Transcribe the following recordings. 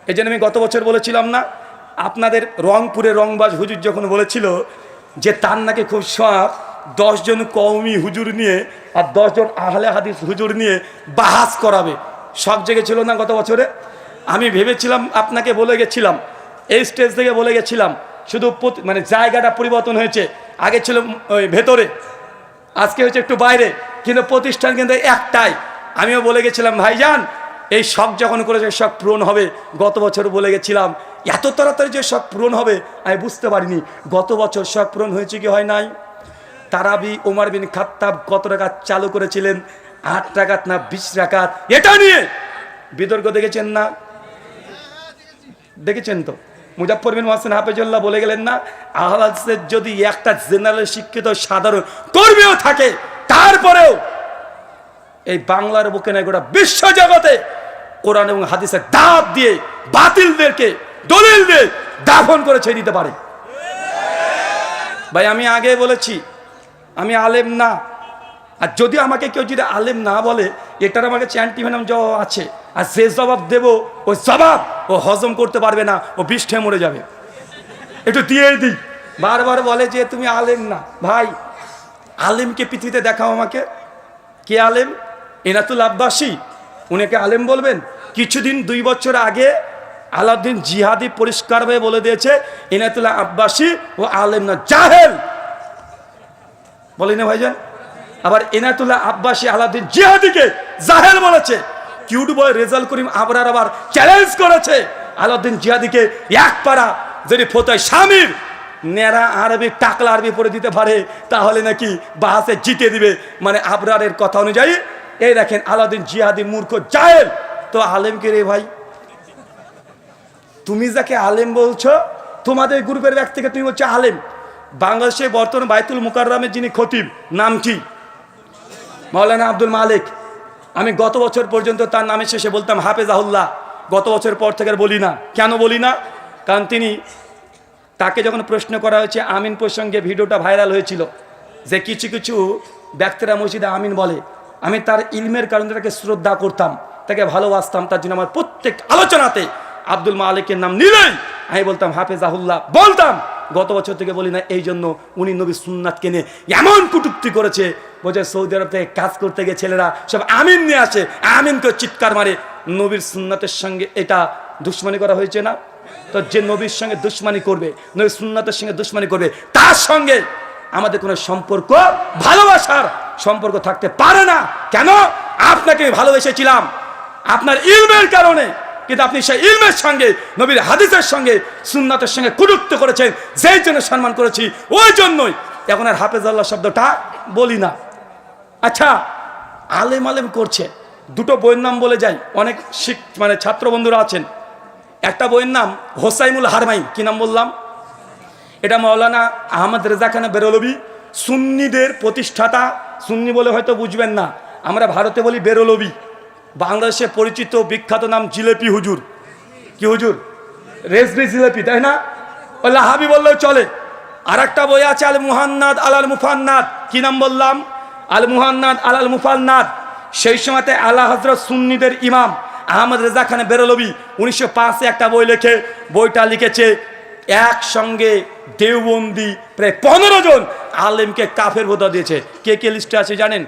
এই জন্য আমি গত বছর বলেছিলাম না, আপনাদের রংপুরে রংবাজ হুজুর যখন বলেছিল যে তার নাকি খুব শখ 10 জন কওমি হুজুর নিয়ে আর 10 জন আহলে হাদিস হুজুর নিয়ে বাহাস করাবে, শখ জেগেছিল না গত বছরে? আমি ভেবেছিলাম, আপনাকে বলে গেছিলাম, এই স্টেজ থেকে বলে গেছিলাম, শুধু মানে জায়গাটা পরিবর্তন হয়েছে, আগে ছিল ওই ভেতরে, আজকে হচ্ছে একটু বাইরে, কিন্তু প্রতিষ্ঠান কিন্তু একটাই। আমিও বলে গেছিলাম ভাইজান এই শখ যখন করেছে শখ পূরণ হবে। গত বছর বলে গেছিলাম এত তাড়াতাড়ি যে শখ পূরণ হবে আমি বুঝতে পারিনি। গত বছর শখ পূরণ হয়েছে কি হয় নাই? তারাবি ওমর বিন খাত্তাব কত রাকাত চালু করেছিলেন? 8 রাকাত না 20 রাকাত? এটা নিয়ে বিতর্ক দেখেছেন না? দেখেছেন তো? মুজাফফর বিন মুহসিন হাফেজুল্লাহ বলে গেলেন না, আহলে হাদিসের যদি একটা জেনারেল শিক্ষিত সাধারণ কর্মীও থাকে তারপরেও এই বাংলার বুকে না গোটা বিশ্ব জগতে কোরআন এবং হাদিসের দাব দিয়ে বাতিলদেরকে দলিল দিয়ে দাফন করে ছেড়ে দিতে পারে। ভাই আমি আগে বলেছি আমি আলেম না, আর যদি আমাকে কেউ যদি আলেম না বলে এটার আমাকে চ্যান্টিভেনাম জবাব আছে, আর যে জবাব দেব ওই জবাব ও হজম করতে পারবে না, ও বিষ্ঠে মরে যাবে। একটু দিয়েই দিই। বারবার বলে যে তুমি আলেম না। ভাই আলেমকে পৃথিবীতে দেখাও আমাকে। কে আলেম? এনাতুল আব্বাসী, উনাকে আলেম বলবেন? কিছুদিন 2 বছর আগে আলাউদ্দিন জিহাদি পরিষ্কারভাবে বলে দিয়েছে এনাতুল্লাহ আব্বাসী ও আলেম না, জাহেল। বলি না ভাইজান? আবার এনাতুল্লাহ আব্বাসী আলাউদ্দিন জিহাদিকে জাহেল বলেছে। কিউট বয় রেজাল করিম আবরার আবার চ্যালেঞ্জ করেছে আলাউদ্দিন জিহাদিকে, এক পারা যদি ফতোয় স্বামীর নেড়া আরবি টাকলা আরবি পড়ে দিতে পারে তাহলে নাকি বাহাসে জিতে দিবে। মানে আবরারের কথা অনুযায়ী এই দেখেন আলাউদ্দিন জিহাদি মূর্খ জাহেল। তো আলেমকে রে ভাই, তুমি যাকে আলেম বলছো তোমাদের গ্রুপের ব্যক্তিকে তুমি বলছো আলেম। বাংলাদেশে বর্তমান বাইতুল মুকাররমের যিনি খতিব, নাম কি? মাওলানা আব্দুল মালিক। আমি গত বছর পর্যন্ত তার নামের শেষে বলতাম হাফেজাহুল্লাহ। গত বছর পর থেকে আর বলি না। কেন বলি না? কারণ তাকে যখন প্রশ্ন করা হয়েছে আমিন প্রসঙ্গে, ভিডিওটা ভাইরাল হয়েছিল যে কিছু কিছু ব্যক্তিরা মসজিদে আমিন বলে, আমি তার ইলমের কারণে তাকে শ্রদ্ধা করতাম, তাকে ভালোবাসতাম, তার জন্য আমার প্রত্যেক আলোচনাতে আব্দুল মালিকের নাম নিলেই আমি বলতাম হাফেজাহুল্লাহ বলতাম। গত বছর থেকে বলি না, এই জন্য উনি নবী সুন্নাতকে নিয়ে এমন কটূক্তি করেছে, বোঝে সৌদি আরব থেকে কাজ করতে গিয়ে ছেলেরা সব আমিন নিয়ে আসে, আমিন করে চিৎকার মারে। নবীর সুন্নাতের সঙ্গে এটা দুশ্মনী করা হয়েছে না? তো যে নবীর সঙ্গে দুশ্মনী করবে, নবীর সুন্নাতের সঙ্গে দুশ্মনী করবে, তার সঙ্গে আমাদের কোনো সম্পর্ক, ভালোবাসার সম্পর্ক থাকতে পারে না। কেন? আপনাকে ভালোবেসেছিলাম আপনার ইলমের কারণে, কিন্তু আপনি সেই ইলমের সঙ্গে নবীর হাদিসের সঙ্গে সুন্নাতের সঙ্গে কটূক্তি করেছেন, যেই জন্য সম্মান করেছি ওই জন্যই এখন আর হাফেজাল্লাহ শব্দটা বলি না। আচ্ছা, আলেম আলেম করছে, দুটো বইয়ের নাম বলে যাই, অনেক মানে ছাত্র বন্ধুরা আছেন। একটা বইয়ের নাম হোসাইনুল হারমাইন। কি নাম বললাম? এটা মাওলানা আহমদ রেজা খান বেরলভী, সুন্নিদের প্রতিষ্ঠাতা। সুন্নি বলে হয়তো বুঝবেন না, আমরা ভারতে বলি বেরলভী। বাংলাদেশে পরিচিত বিখ্যাত নাম জিলেপি হুজুর। কি হুজুর? রেজবি জিলেপি, তাই না? লাহাবি বললেও চলে। আর একটা বই আছে আল মুহান্নাদ আলাল মুফান্নাদ। কি নাম বললাম? আল মুহান্নাদ আলাল মুফান্নাদ। সেই সময়তে আলা হযরত সুন্নিদের ইমাম আহমদ রেজা খান বেরলভী 1905-এ একটা বই লেখে। বইটা লিখেছে একসঙ্গে দেওবন্দি প্রায় 15 জন আলেমকে কাফের ভোতা দিয়েছে। কে কে লিস্টে আছে জানেন?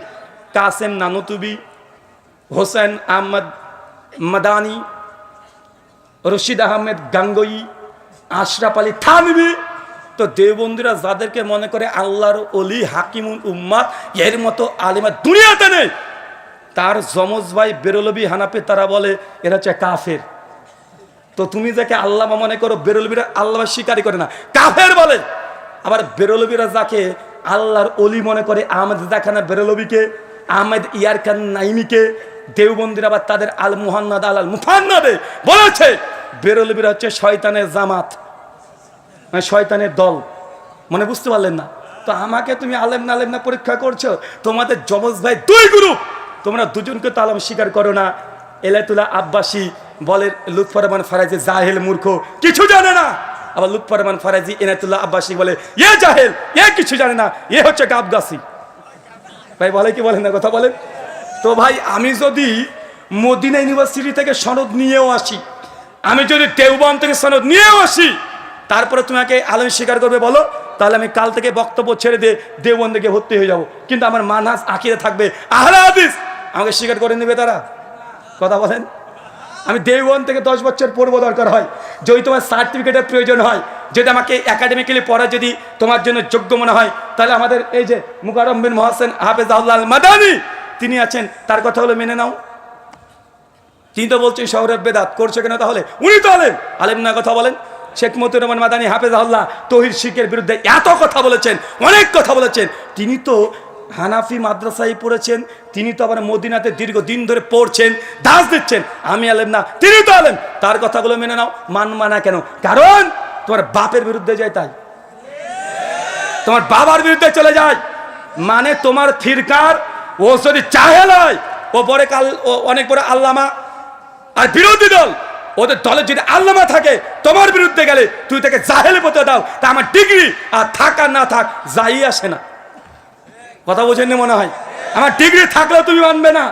কাসেম নানুতুবি, হোসেন আহমদ মাদানি, রশিদ আহমেদ গাঙ্গোয়ী, আশরাফ আলী থানভী। তো দেওবন্দিরা যাদেরকে মনে করে আল্লাহর ওলি, হাকিমুল উম্মাত, এর মতো আলেমা দুনিয়াতে নেই, তার যমজ ভাই বেরলভী হানাফি, তারা বলে এরা হচ্ছে কাফের। তো তুমি যাকে আল্লামা মনে করো, বেরলভীরা আল্লামা স্বীকারই করে না, কাফের বলে। আবার বেরলভীরা যাকে আল্লাহর ওলি মনে করে, আহমদ জাখানা বেরলভীকে, আহমেদ ইয়ার খান নাইমিকে, দেওবন্দিরা আবার তাদের আল মুহান্নাদ আল মুফান্নাদে বলেছে বেরলভীরা হচ্ছে শয়তানের জামাত, মানে শয়তানের দল। মানে বুঝতে পারলেন না? তো আমাকে তুমি আলেম না আলেম না পরীক্ষা করছো। তোমাদের যমজ ভাই 2 গ্রুপ, তোমরা দুজনকে তো আলম স্বীকার করো না। এলাতুল্লাহ আব্বাসী বলে লুৎফর রহমান ফারাজি জাহেল, মূর্খ, কিছু জানে না। আবার লুৎফর রহমান ফারাজি এনায়েতুল্লাহ আব্বাসী বলে এ জাহেল, এ কিছু জানে না, এ হচ্ছে গাবগাছি। ভাই বলে কি বলেন না? কথা বলেন তো। ভাই আমি যদি মদিনা ইউনিভার্সিটি থেকে সনদ নিয়েও আসি, আমি যদি দেওবন্দ থেকে সনদ নিয়ে আসি, তারপরে তোমাকে আলেম স্বীকার করবে বলো, তাহলে আমি কাল থেকে বক্তব্য ছেড়ে দিয়ে দেওবন্দে গিয়ে ভর্তি হয়ে যাব। কিন্তু আমার মানহাজ আকীদা থাকবে আহলে হাদিস, আমাকে স্বীকার করে নেবে তারা? কথা বলেন। আমি দেওবন্দ থেকে 10 বছর পড়বো দরকার হয়, যদি তোমার সার্টিফিকেটের প্রয়োজন হয়, যদি আমাকে একাডেমিক্যালি পড়া যদি তোমার জন্য যোগ্য মনে হয়, তাহলে আমাদের এই যে মুকাররম বিন মোহসেন হাফেজাহুল্লাহ আল মাদানী তিনি আছেন, তার কথা হলো মেনে নাও। তিনি তো বলছেন শহরের বেদাত করছে কেন? তাহলে উনি তো আলেম না? কথা বলেন। শেখ মতিউর রহমান মাদানী হাফেজাহুল্লাহ তৌহিদ শিরকের বিরুদ্ধে এত কথা বলেছেন, অনেক কথা বলেছেন। তিনি তো হানাফি মাদ্রাসায় পড়েছেন, তিনি তো আবার মদিনাতে দীর্ঘদিন ধরে পড়ছেন, দাস দিচ্ছেন। আমি আলেম না, তিনি তো আলেম, তার কথাগুলো মেনে নাও। মানবা না কেন? কারণ তোমার বাপের বিরুদ্ধে যায়, তাই তোমার বাবার বিরুদ্ধে চলে যায়। মানে তোমার ফিরকার ও যদি চাহে নয়, ও পরে কাল ও অনেক বড় আল্লামা, আর বিরোধী দল ওদের দলে যদি আল্লামা থাকে, তোমার বিরুদ্ধে গেলে তুই তাকে জাহেল বলতে দাও, তা আমার ডিগ্রি আর থাক আর না থাক যাই আসে না। কথা বোঝেননি মনে হয়? আমার ডিগ্রি থাকলেও তুমি মানবে না।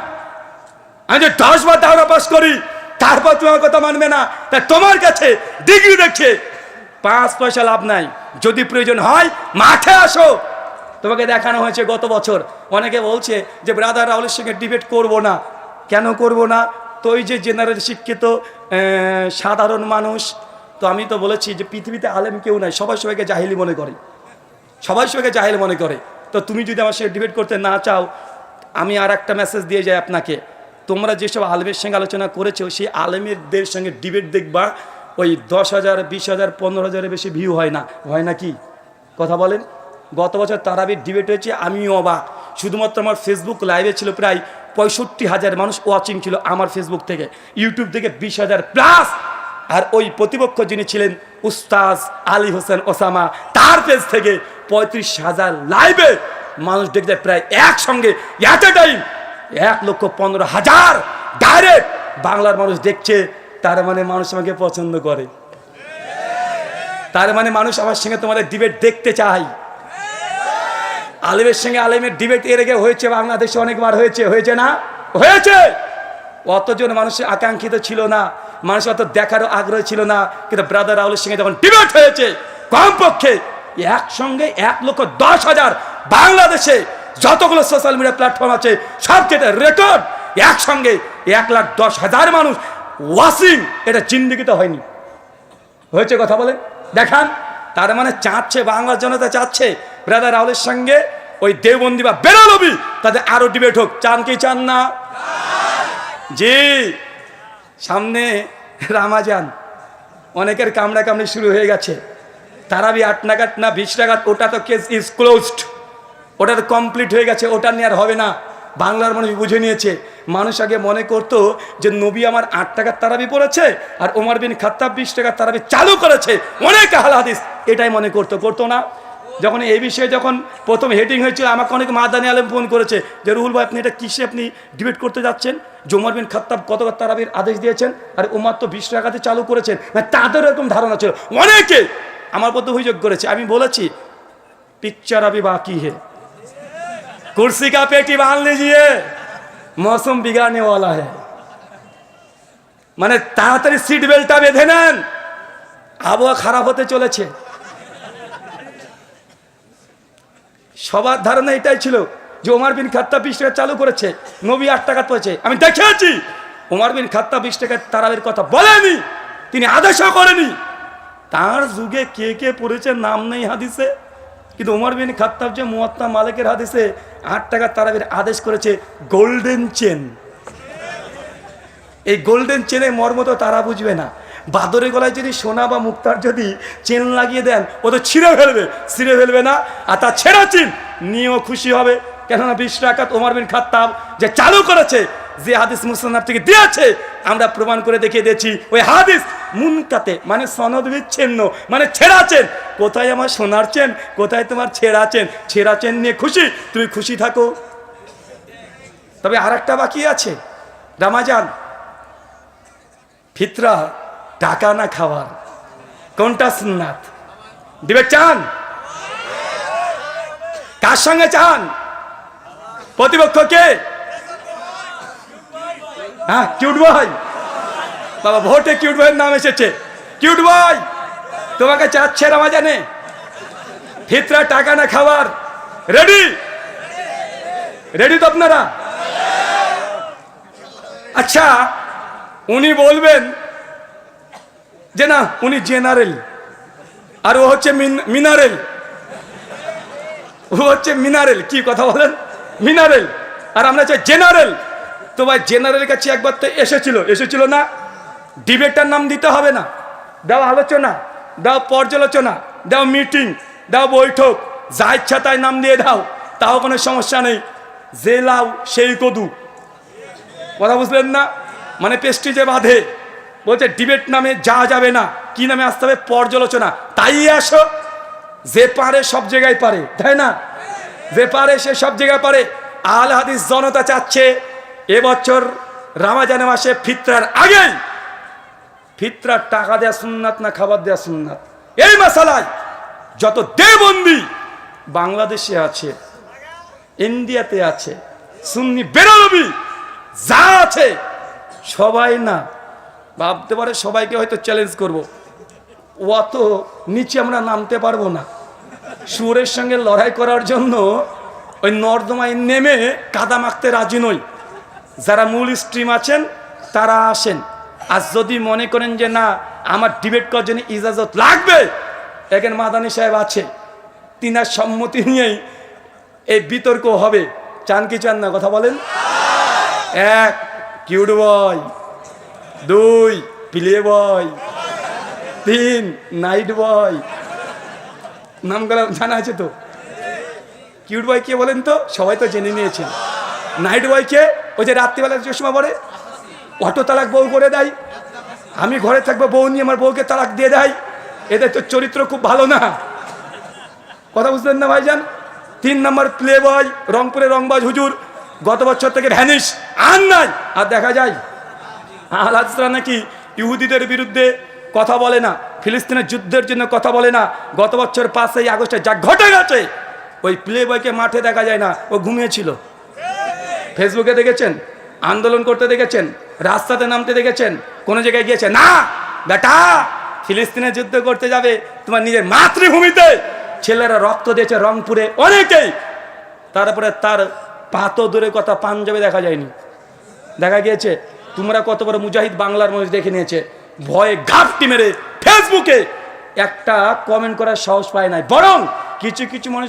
আমি যে 10 বার দাওরা পাস করি, তারপর তুমি আমার কথা মানবে না। তাই তোমার কাছে ডিগ্রি দেখছে 5 পয়সা লাভ নাই। যদি প্রয়োজন হয় মাঠে আসো। তোমাকে দেখানো হয়েছে গত বছর, অনেকে বলছে যে ব্রাদার রাহুলের সঙ্গে ডিবেট করব না। কেন করব না? তো ওই যে জেনারেল শিক্ষিত সাধারণ মানুষ, তো আমি তো বলেছি যে পৃথিবীতে আলেম কেউ নাই, সবাই সবাইকে জাহিলি মনে করে, সবাই সবাইকে জাহিল মনে করে। তো তুমি যদি আমার সঙ্গে ডিবেট করতে না চাও, আমি আর একটা মেসেজ দিয়ে যাই আপনাকে, তোমরা যেসব আলেমের সঙ্গে আলোচনা করেছো সেই আলেমেরদের সঙ্গে ডিবেট দেখবা, ওই 10,000, 20,000, 15,000-এর বেশি ভিউ হয় না। হয় না কি? কথা বলেন। গত বছর তারাবির ডিবেট হয়েছে, আমিও অবাক। শুধুমাত্র আমার ফেসবুক লাইভে ছিল প্রায় 65,000 মানুষ ওয়াচিং ছিল আমার ফেসবুক থেকে, ইউটিউব থেকে 20,000 প্লাস। আর ওই প্রতিপক্ষ যিনি ছিলেন উস্তাজ আলী হোসেন ওসামা, তার পেজ থেকে 35,000 লাইভে মানুষ দেখতে, প্রায় একসঙ্গে এট এ টাইম 1,15,000 ডাইরেক্ট বাংলার মানুষ দেখছে। তার মানে মানুষ আমাকে পছন্দ করে, তার মানে মানুষ আমার সঙ্গে তোমাদের ডিবেট দেখতে চায়। আলেমের সঙ্গে আলেমের ডিবেট এর আগে হয়েছে বাংলাদেশে, অনেকবার হয়েছে, হয়েছে না? হয়েছে। অতজন মানুষের আকাঙ্ক্ষিত ছিল না, মানুষ অত দেখারও আগ্রহ ছিল না। কিন্তু ব্রাদার রাহুলের সঙ্গে যখন ডিবেট হয়েছে, কমপক্ষে একসঙ্গে 1,10,000 বাংলাদেশে যতগুলো সোশ্যাল মিডিয়া প্ল্যাটফর্ম আছে সবচেয়ে রেকর্ড, একসঙ্গে 1,10,000 মানুষ ওয়াচিং। এটা জিন্দেগিতে হয়নি। হয়েছে? কথা বলেন, দেখান। তার মানে চাচ্ছে, বাংলার জনতা চাচ্ছে ব্রাদার রাহুলের সঙ্গে ওই দেওবন্দি বা বেরলবি তাদের আরো ডিবেট হোক। চান কি চান না? জি। সামনে রামাজান, অনেকের কামড়া কামড়ি শুরু হয়ে গেছে। তারাবি 8 নাগাদ না 20 নাগাদ, ওটা তো কেস ইজ ক্লোজড, ওটা তো কমপ্লিট হয়ে গেছে, ওটা নিয়ে আর হবে না। বাংলার মানুষ বুঝে নিয়েছে। মানুষ আগে মনে করতো যে নবী আমার 8 টাকার তারাবি পড়েছে আর ওমর বিন খাত্তাব 20 টাকার তারাবি চালু করেছে, অনেক আহলে হাদিস এটাই মনে করতো না। যখন এই বিষয়ে যখন প্রথম হেডিং হয়েছিল, আমাকে অনেক মাদানী আলেম ফোন করেছে যে রুহুল ভাই আপনি এটা কিসে আপনি ডিবেট করতে যাচ্ছেন, যে ওমর বিন খাত্তাব কত তারাবির আদেশ দিয়েছেন আর ওমর তো 20 টাকাতে চালু করেছেন। তাদের এরকম ধারণা ছিল, অনেকে আমার প্রতি অভিযোগ করেছে। আমি বলেছি পিকচার আবি বাকি হে, कुर्सी का पेटी बांध लीजिए, मौसम बिगाड़ने वाला है। মানে তাড়াতাড়ি সিট বেল্টটা বেঁধে নেন, আবহাওয়া খারাপ হতে চলেছে। সবার ধারণা এটাই ছিল যে ওমর বিন খাত্তাব 20 টাকা চালু করেছে, নবী 8 টাকা পড়েছে। আমি দেখেছি ওমর বিন খাত্তাব 20 টাকার তারাবির কথা বলেনি, তিনি আদেশও করেনি। তার যুগে কে কে পড়েছে নাম নেই হাদিসে, কিন্তু ওমর বিন খাত্তাব যে মুয়াত্তা মালিকের হাদিসে 8 টাকা তারাবির আদেশ করেছে। গোল্ডেন চেন, এই গোল্ডেন চেনের মর্ম তো তারা বুঝবে না। বাদরের গলায় যদি সোনা বা মুক্তার যদি চেন লাগিয়ে দেন, ও তো ছিঁড়ে ফেলবে না। আর তার ছেঁড়া চেন নিয়েও খুশি হবে, কেননা 20 টাকা ওমর বিন খাত্তাব যে চালু করেছে, যে হাদিস মুসনাদ থেকে দিয়েছে, আমরা প্রমাণ করে দেখিয়ে দিয়েছি ওই হাদিস মুনকাতে, মানে সনদ বিচ্ছিন্ন, মানে ছেঁড়া চেন। কোথায় আমার সোনার চেন, কোথায় তোমার ছেঁড়া চেন? ছেঁড়া চেন নিয়ে খুশি, তুমি খুশি থাকো। তবে আর একটা বাকি আছে, রামাজান, ফিতরা, টাকা না খাওয়ার, কোনটা সুন্নাত? দিবে চান? কার সঙ্গে চান? প্রতিপক্ষকে? হ্যাঁ, কিউট ভাই বাবা ভোটে কিউট ভাইয়ের নাম এসেছে। কিউট ভাই তোমাকে চাচ্ছে রমাজানে ফিতরা টাকা না খাবার, রেডি? রেডি তো আপনারা? আচ্ছা উনি বলবেন যে না উনি জেনারেল আর ও হচ্ছে মিনারেল, ও হচ্ছে মিনারেল। কি কথা বলেন? মিনারেল আর আমরা হচ্ছে জেনারেল। তো ভাই জেনারেলের কাছে একবার তো এসেছিল না? ডিবেটটার নাম দিতে হবে না, দাও আলোচনা, দাও পর্যালোচনা, দাও মিটিং, দাও বৈঠক, যা ইচ্ছা তাই নাম দিয়ে দাও, তাও কোনো সমস্যা নেই। যে লাউ সেই কদু, কথা বুঝলেন না? মানে পেস্টিজে বাঁধে, বলছে ডিবেট নামে যা যাবে না, কি নামে আসতে হবে? পর্যালোচনা। তাই আসো, যে পারে সব জায়গায় পারে, তাই না? যে পারে সে সব জায়গায় পারে। আল হাদিস জনতা চাচ্ছে এবছর রমজান মাসে ফিতরার আগেই ফিতরার টাকা দেয়া সুন্নাত না খাবার দেয়া সুন্নাত, এই মাসালায় যত দেবন্দি বাংলাদেশে আছে, ইন্ডিয়াতে আছে, সুন্নি বেরলবি যা আছে সবাই না ভাবতে পারে সবাইকে হয়তো চ্যালেঞ্জ করব, অত নিচে আমরা নামতে পারবো না। সুরের সঙ্গে লড়াই করার জন্য ওই নর্দমায় নেমে কাদা মাখতে রাজি নই। যারা মূল স্ট্রিম আছেন তারা আসেন, আর যদি মনে করেন যে না আমার ডিবেট করার জন্য ইজাজত লাগবে, এখানে মাদানী সাহেব আছে, তিনার সম্মতি নিয়েই এই বিতর্ক হবে। চান কি চান না? কথা বলেন। 1 cute boy, 2 play boy, 3 night boy. নামগুলো জানা আছে তো? কিউট বয় কে বলেন তো? সবাই তো জেনে নিয়েছেন। নাইট বয় কে? ওই যে রাত্রিবেলা চশমা পরে, অটো তালাক বউ করে দেয়, আমি ঘরে থাকবো বউ নিয়ে আমার বউকে তালাক দিয়ে দেয়। এদের তো চরিত্র খুব ভালো না, কথা বুঝলেন না ভাইজান? 3 নম্বর প্লে বয়, রংপুরে রংবাজ হুজুর, গত বছর থেকে ভ্যানিশ, আর নাই। আর দেখা যায় আল-হাদিসরা নাকি ইহুদিদের বিরুদ্ধে কথা বলে না, ফিলিস্তিনের যুদ্ধের জন্য কথা বলে না। গত বছর 5ই আগস্টে যা ঘটে গেছে, ওই প্লে বয়কে মাঠে দেখা যায় না, ও ঘুমিয়েছিল। ফেসবুকে দেখেছেন, আন্দোলন করতে দেখেছেন, রাস্তাতে নামতে দেখেছেন, কোন জায়গায় গিয়েছে না? বেটা ফিলিস্তিনের যুদ্ধ করতে যাবে তোমার নিজের মাতৃভূমিতে, ছেলেরা রক্ত দিয়েছে রংপুরে অনেকেই, তারপরে তার পাতো দূরের কথা পাঞ্জাবে দেখা যায়নি, দেখা গিয়েছে। তোমরা কত বড় মুজাহিদ বাংলার মানুষ দেখে নিয়েছে, ভয়ে ঘাপটি মেরে ফেসবুকে একটা কমেন্ট করার সাহস পায় নাই। বরং কিছু কিছু মানুষ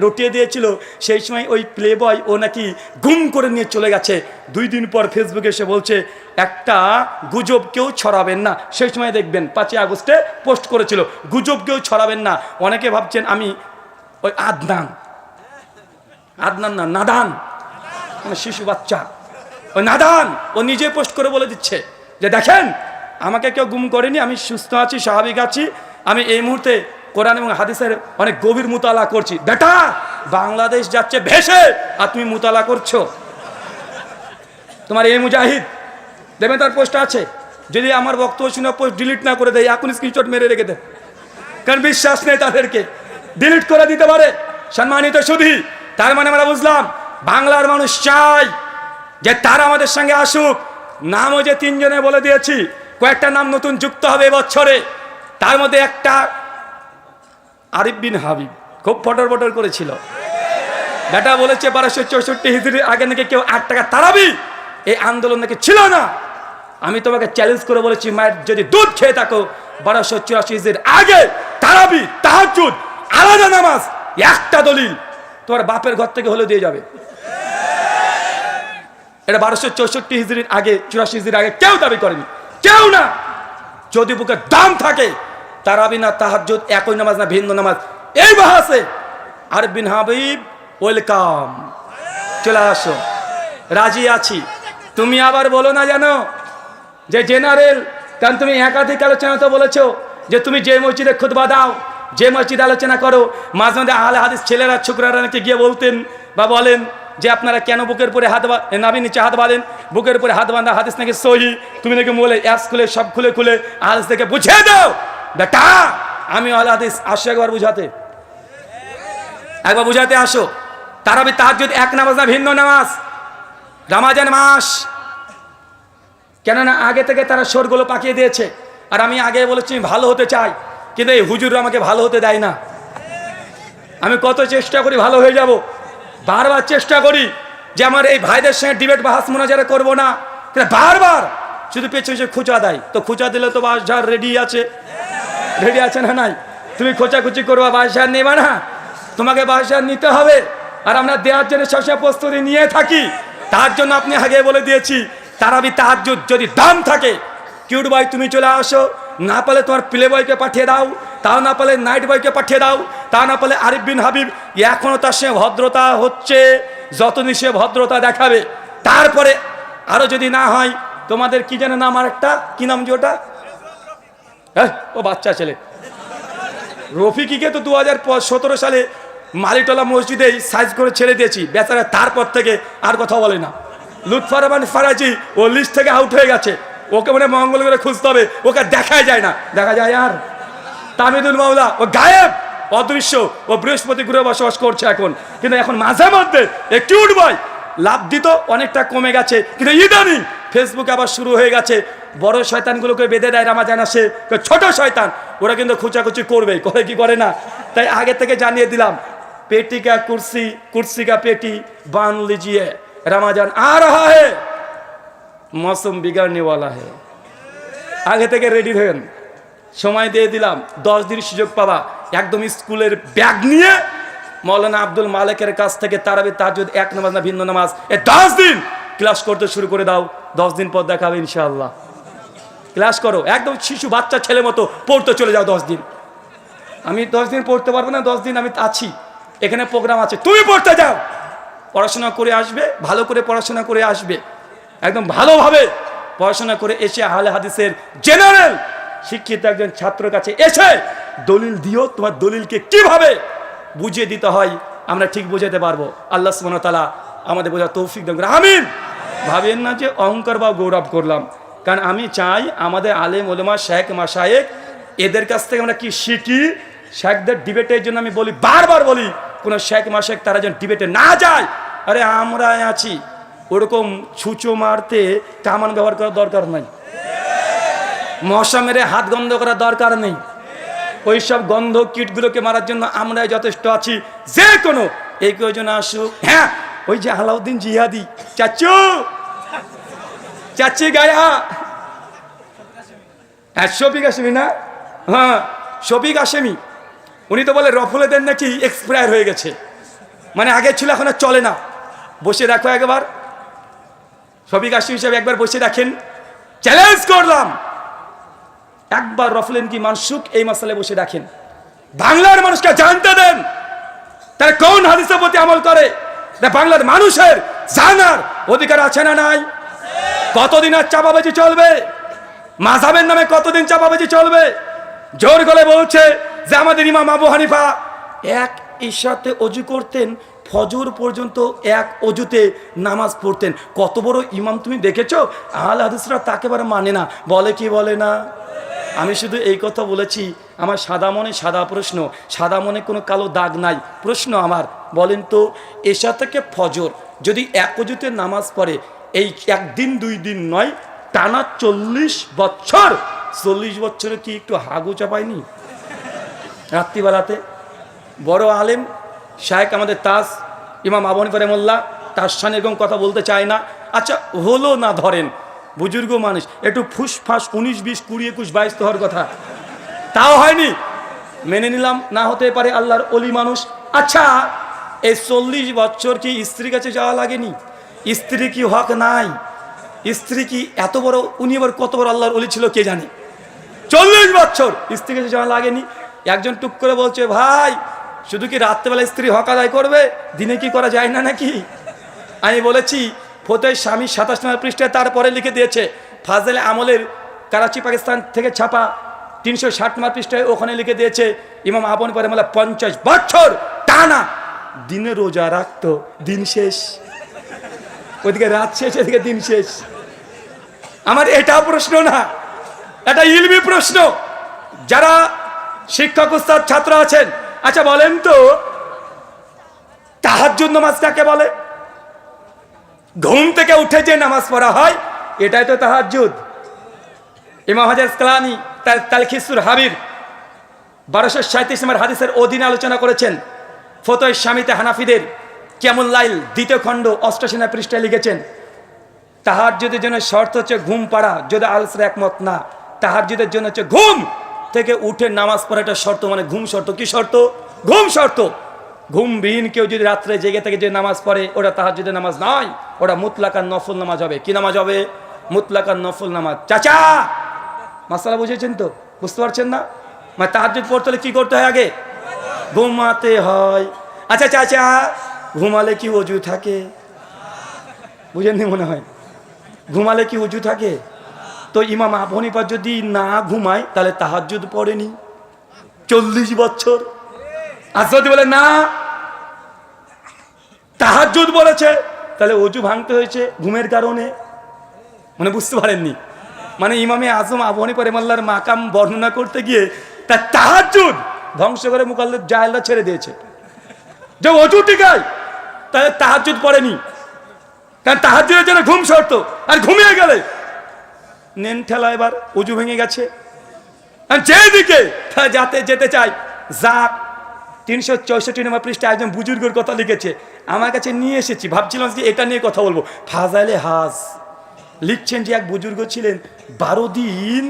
রটিয়ে দিয়েছিল সেই সময় ওই প্লে বয় ও নাকি গুম করে নিয়ে চলে গেছে। 2 দিন পর ফেসবুকে এসে বলছে একটা গুজব কেউ ছড়াবেন না। সেই সময় দেখবেন 5ই আগস্টে পোস্ট করেছিল গুজব কেউ ছড়াবেন না। অনেকে ভাবছেন আমি ওই আদনান না নাদান, মানে শিশু বাচ্চা, ওই নাদান ও নিজে পোস্ট করে বলে দিচ্ছে যে দেখেন আমাকে কেউ গুম করেনি, আমি সুস্থ আছি, স্বাভাবিক আছি, আমি এই মুহূর্তে কোরআন এবং হাদিসের অনেক গভীর মুতালা করছি। বেটা বাংলাদেশ যাচ্ছে ভেসে আর তুমি মুতালা করছো। তোমার এই মুজাহিদ দেবেন, তার পোস্ট আছে, যদি আমার বক্তব্য শুনে পোস্ট ডিলিট না করে দেয় এখন স্ক্রিনশট মেরে রেখে দেয়, কারণ বিশ্বাস নেই তাদেরকে, ডিলিট করে দিতে পারে। সম্মানিত সুধী, তার মানে আমরা বুঝলাম বাংলার মানুষ চাই যে তারা আমাদের সঙ্গে আসুক। নামও যে 3 জনে বলে দিয়েছি, কয়েকটা নাম নতুন যুক্ত হবে এবছরে। তার মধ্যে একটা আরিফ বিন হাবিব, খুব ফটর করেছিল, বেটা বলেছে 1264 হিজরির আগে নাকি কেউ 8 টাকা তারাবি এই আন্দোলন নাকি ছিল না। আমি তোমাকে চ্যালেঞ্জ করে বলেছি মায়ের যদি দুধ খেয়ে থাকো 1284 হিজরির আগে তারাবি তাহাজ্জুদ আলাদা নামাজ একটা দলিল তোমার বাপের ঘর থেকে হলে দিয়ে যাবে। এটা 1264 হিজরির আগে 84 হিজরির আগে কেউ দাবি করেনি, কেউ না। যদি বুকে দাম থাকে তারাবি না তাহাজ্জুদ একই নামাজ না ভিন্ন নামাজ, এই বাহাসে আরিফ বিন হাবিব ওয়েলকাম, চলে আসো, রাজি আছি। তুমি আবার বলো না জানো যে জেনারেল, কারণ তুমি একাধিক আলোচনা তো বলেছো যে তুমি যে মসজিদে খুতবা দাও, যে মসজিদে আলোচনা করো, মাঝে মাঝে আহলে হাদিস ছেলেরা ছোকরারা নাকি গিয়ে বলতেন বা বলেন যে আপনারা কেন বুকের উপরে হাত নাভি নিচে হাত বাঁধেন, বুকের উপরে হাত বাঁধা হাদিস নাকি সহি, তুমি নাকি বলে অ্যাস খুলে সব খুলে হাদিস থেকে বুঝিয়ে দাও। বেটা আমি আহলে হাদিস আসো, একবার বুঝাতে আসো। তারাবি তাহাজ্জুদ এক নামাজ না ভিন্ন নামাজ, রমজান মাস কেননা আগে থেকে তারা সোরগুলো পাকিয়ে দিয়েছে। আর আমি আগে বলেছি ভালো হতে চাই, কিন্তু এই হুজুররা আমাকে ভালো হতে দেয় না। আমি কত চেষ্টা করি ভালো হয়ে যাব, বারবার চেষ্টা করি যে আমার এই ভাইদের সঙ্গে ডিবেট বাহাস মোনাজারা করবো না, কিন্তু বারবার শুধু পেছনে খুচা দেয়। তো খুচা দিলে তো বাঁশঝাড় রেডি আছে, রেডি আছে না নাই? তুমি খোঁচাখুচি করবা, বাঁশঝাড় নেবা না, তোমাকে বাঁশঝাড় নিতে হবে। আর আমরা দেওয়ার জন্য সবসময় প্রস্তুতি নিয়ে থাকি। তার জন্য আপনি আগে বলে দিয়েছি, তারাবি তাহাজ্জুদ যদি দাম থাকে, কিউট বয় তুমি চলে আসো, না পারলে তোমার প্লে বয়কে পাঠিয়ে দাও, তাও না পারলে নাইট বয়কে পাঠিয়ে দাও, তা না পারলে আরিফ বিন হাবিব, এখনও তার সঙ্গে ভদ্রতা হচ্ছে, যতদিন সে ভদ্রতা দেখাবে। তারপরে আরো যদি না হয়, তোমাদের কি যেন নাম, আর একটা কি নাম যে ওটা, হ্যাঁ ও বাচ্চা ছেলে রফিকিকে তো 2017 সালে মালিটলা মসজিদে সাইজ করে ছেড়ে দিয়েছি, বেচারা তারপর থেকে আর কথা বলে না। লুৎফর রহমান ফারাজি ও লিস্ট থেকে আউট হয়ে গেছে, ওকে মানে মঙ্গল করে খুঁজতে হবে, ওকে দেখাই যায় না। দেখা যায় আর তামিদুল মাওলা, ও গায়েব, অদৃশ্য, ও বৃহস্পতি গ্রহে বসবাস করছে এখন। কিন্তু এখন মাঝে মধ্যে একটু উঠবই, লাভ দিত অনেকটা কমে গেছে, কিন্তু ইদানিং ফেসবুকে আবার শুরু হয়ে গেছে। বড় শয়তানগুলোকে বেঁধে দেয় রামাজান আসে, ছোট শয়তান ওরা কিন্তু খুচাখুচি করবে, করে কি করে না? তাই আগে থেকে জানিয়ে দিলাম, पेटी का कुर्सी, कुर्सी का पेटी बांध लीजिए, रमजान आ रहा है, मौसम बिगड़ने वाला है। आगे থেকে রেডি হন, সময় দিয়ে দিলাম 10 দিন সুযোগ পাবা। একদম স্কুলের ব্যাগ নিয়ে মৌলানা আব্দুল মালিকের কাছ থেকে তারাবি তাহাজ্জুদ এক নামাজ না ভিন্ন নামাজ, এই 10 দিন ক্লাস করতে শুরু করে দাও। 10 দিন পর দেখাবে ইনশাআল্লাহ। ক্লাস করো, একদম শিশু বাচ্চা ছেলে মতো পড়তে চলে যাও 10 দিন। আমি 10 দিন পড়তে পারবো না, 10 দিন আমি আছি, এখানে প্রোগ্রাম আছে, তুমি পড়তে যাও, পড়াশোনা করে আসবে, ভালো করে পড়াশোনা করে আসবে, একদম ভালোভাবে পড়াশোনা করে এসে আহলে হাদিসের জেনারেল শিক্ষিত একজন ছাত্রের কাছে এসে দলিল দিও, তোমার দলিলকে কিভাবে বুঝিয়ে দিতে হয় আমরা ঠিক বুঝাতে পারবো। আল্লাহ সুবহানাহু ওয়া তাআলা আমাদের বোঝার তৌফিক দান করুন, আমিন। ভাবেন না যে অহংকার বা গৌরব করলাম, কারণ আমি চাই আমাদের আলেম ওলামা শেখ মাশায়েখ এদের কাছ থেকে আমরা কি শিখি। শেখদের ডিবেটের জন্য আমি বলি, বারবার বলি, কোনো শেখ মাশায়েখ তারা যেন ডিবেটে না যায়। আরে আমরা আছি, ওরকম ছুঁচো মারতে কামান ব্যবহার করার দরকার নাই, মশা মেরে হাত গন্ধ করার দরকার নেই, ওই সব গন্ধ কীটগুলোকে মারার জন্য আমরাই যথেষ্ট আছি। যে কোনো এই কয়জন আসুক, হ্যাঁ ওই যে আলাউদ্দিন জিহাদি চাচু, চাচি গায়া, শফিক হাশেমি না, হ্যাঁ শফিক হাশেমি, উনি তো বলে রফুলেদের নাকি এক্সপায়ার হয়ে গেছে, মানে আগে ছিল এখন আর চলে না। বসে রাখো একবার, শফিক হাশেমি হিসাবে একবার বসে রাখেন, চ্যালেঞ্জ করলাম, একবার রফুলেন কি মানসুক এই মাসালে বসে রাখেন, বাংলার মানুষকে জানতে দেন তারা কোন হাদিসের প্রতি আমল করে। বাংলার মানুষের জানার অধিকার আছে না নাই? কতদিন আর চাপাবাজি চলবে? মাযহাবের নামে কতদিন চাপাবাজি চলবে? জোর গলায় বলছে যে আমাদের ইমাম আবু হানিফা এক ইশাতে ওযু করতেন, ফজর পর্যন্ত এক ওযুতে নামাজ পড়তেন। কত বড় ইমাম তুমি দেখেছো? আহলে হাদিসরা তাকে এবার মানে না, বলে কি বলে না? আমি শুধু এই কথা বলেছি, আমার সাদা মনে সাদা প্রশ্ন, সাদা মনে কোনো কালো দাগ নাই। প্রশ্ন আমার, বলেন তো এশা থেকে ফজর যদি এক ওযুতে নামাজ পড়ে, এই একদিন দুই দিন নয়, টানা 40 বছর, 40 বছরে কি একটু হাগু চাপায়নি রাত্রিবেলাতে? বড় আলেম শায়েখ আমাদের তাজ ইমাম আবু হানিফা রাহিমাহুল্লাহ, তার সামনে এরকম কথা বলতে চায় না। আচ্ছা হলো না, ধরেন বুজুর্গ মানুষ, একটু ফুসফাস 19, 20, 20, 21, 22 তো হওয়ার কথা, তাও হয়নি, মেনে নিলাম, না হতে পারে, আল্লাহর অলি মানুষ। আচ্ছা এই 40 বছর কি স্ত্রীর কাছে যাওয়া লাগেনি? স্ত্রী কি হক নাই? স্ত্রী কি এত বড়, উনি আবার কত বড় আল্লাহর অলি ছিল কে জানে? 40 বছর স্ত্রীর কাছে যাওয়া লাগেনি। একজন টুক করে বলছে, ভাই শুধু কি রাত্রেবেলা স্ত্রী হক আদায় করবে, দিনে কি করা যায় না নাকি? আমি বলেছি ফতোয়া স্বামী 27 নম্বর পৃষ্ঠায় তারপরে লিখে দিয়েছে, ফাজলে আমলের করাচি পাকিস্তান থেকে ছাপা 360 নম্বর পৃষ্ঠায় ওখানে লিখে দিয়েছে, ইমাম আবু হানিফা রাহিমাহুল্লাহ 50 বছর টানা দিনে রোজা রাখতো, দিন শেষ, ওইদিকে রাত শেষ, এদিকে দিন শেষ। আমার এটা প্রশ্ন না, এটা ইলমি প্রশ্ন। যারা শিক্ষক উস্তাদ ছাত্র আছেন, আচ্ছা বলেন তো তাহাজ্জুদ নামাজ কাকে বলে? ঘুম থেকে উঠে যে নামাজ পড়া হয় এটাই তো তাহাজ্জুদ। ইমাম হাজার আসকালানী তার তালখিসুল হাবির 1237 নম্বর হাদিসের অধীনে আলোচনা করেছেন। ফতোয়া শামিতে হানাফিদের কিয়ামুল লাইল 2য় খণ্ড 88 পৃষ্ঠায় লিখেছেন, তাহাজ্জুদের জন্য শর্ত হচ্ছে ঘুম পাড়া। যদি আলসরা একমত না, তাহাজ্জুদের জন্য হচ্ছে ঘুম থেকে উঠে নামাজ পড়াটা শর্ত, মানে ঘুম শর্ত। কি শর্ত? ঘুম শর্ত। ঘুমবিহীন কেউ যদি রাত্রে জেগে থেকে যে নামাজ পড়ে, ওটা তাহাজ্জুদের নামাজ নয়, ওটা মুতলাকান নফল নামাজ হবে। কি নামাজ হবে? মুতলাকান নফল নামাজ। চাচা মাসালা বুঝেছেন তো? বুঝতে পারছেন না? মানে তাহাজ্জুদ পড়তে হলে কি করতে হয়? আগে ঘুমাতে হয়। আচ্ছা চাচা, ঘুমালে কি ওযু থাকে? বুঝেননি মনে হয়। ঘুমালে কি ওযু থাকে? তো ইমাম আবু হানিফা যদি না ঘুমায় তাহলে তাহাজ্জুদ পড়েনি 40 বছর। আর যদি বলে না তাহাজ্জুদ বলেছে, তাহলে ওযু ভাঙতে হয়েছে ঘুমের কারণে। মানে বুঝতে পারেননি? মানে ইমামে আজম আবু হানিফা রাহিমাহুল্লাহর মাকাম বর্ণনা করতে গিয়ে তার তাহাজ্জুদ ধ্বংস করে মুকাল্লিদ জাহেলরা ছেড়ে দিয়েছে। যে ওযু টিকায় তাহলে তাহাজ্জুদ পড়েনি, কারণ তাহাজ্জুদের জন্য ঘুম শর্ত। আর ঘুমিয়ে গেলে নেন ঠেলা, এবার ওযু ভেঙে গেছে। যেদিকে যাতে যেতে চাই যাক। 364 নম্বর পৃষ্ঠায় একজন বুজুর্গের কথা লিখেছে, আমার কাছে নিয়ে এসেছি, ভাবছিলাম যে এটা নিয়ে কথা বলবো। ফাজাইলে হাজ লিখছেন যে এক বুজুর্গ ছিলেন 12 দিন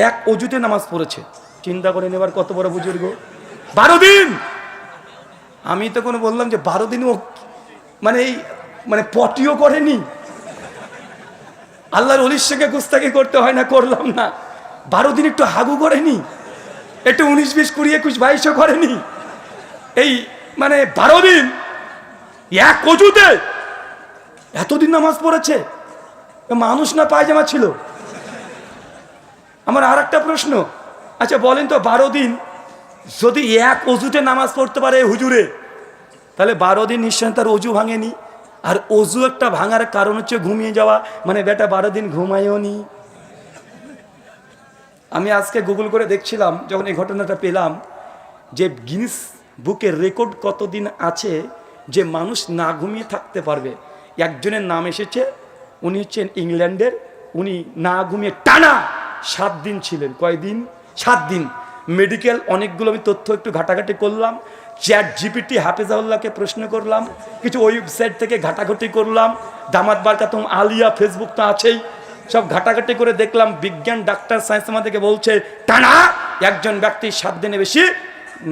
এক ওযুতে নামাজ পড়েছে। চিন্তা করেন এবার কত বড় বুজুর্গ, 12 দিন। আমি তখন বললাম যে 12 দিন ও মানে পটিও করেনি। আল্লাহর ওলির সঙ্গে গুস্তাকি করতে হয় না, করলাম না। 12 দিন একটু হাগু করেনি, একটু 19, 20, 20, 21, 22 করেনি। এই মানে 12 দিন এক ওযুতে এতদিন নামাজ পড়েছে। মানুষ না পায়জামা ছিল? আমার আর একটা প্রশ্ন, আচ্ছা বলেন তো 12 দিন যদি এক ওযুতে নামাজ পড়তে পারে হুজুরে, তাহলে 12 দিন নিশ্চয় তার ওযু ভাঙেনি। আর ওযু একটা ভাঙার কারণ হচ্ছে ঘুমিয়ে যাওয়া। মানে বেটা 12 দিন ঘুমায়ও নি। আমি আজকে গুগল করে দেখছিলাম, যখন এই ঘটনাটা পেলাম, যে গিনেস বুকের রেকর্ড কতদিন আছে যে মানুষ না ঘুমিয়ে থাকতে পারবে। একজনের নাম এসেছে, উনি হচ্ছেন ইংল্যান্ডের। উনি না ঘুমিয়ে টানা 7 দিন ছিলেন। কয়দিন? 7 দিন। মেডিকেল অনেকগুলো আমি তথ্য একটু ঘাটাঘাটি করলাম। চ্যাট জিপিটি হাফেজাউল্লাহকে প্রশ্ন করলাম, কিছু ওয়েবসাইট থেকে ঘাটাঘাটি করলাম, দামাত বারকাতুম আলিয়া ফেসবুক তো আছেই, সব ঘাটাঘাটি করে দেখলাম বিজ্ঞান ডাক্তার সায়েন্স আমাদেরকে বলছে টানা একজন ব্যক্তি 7 দিনে বেশি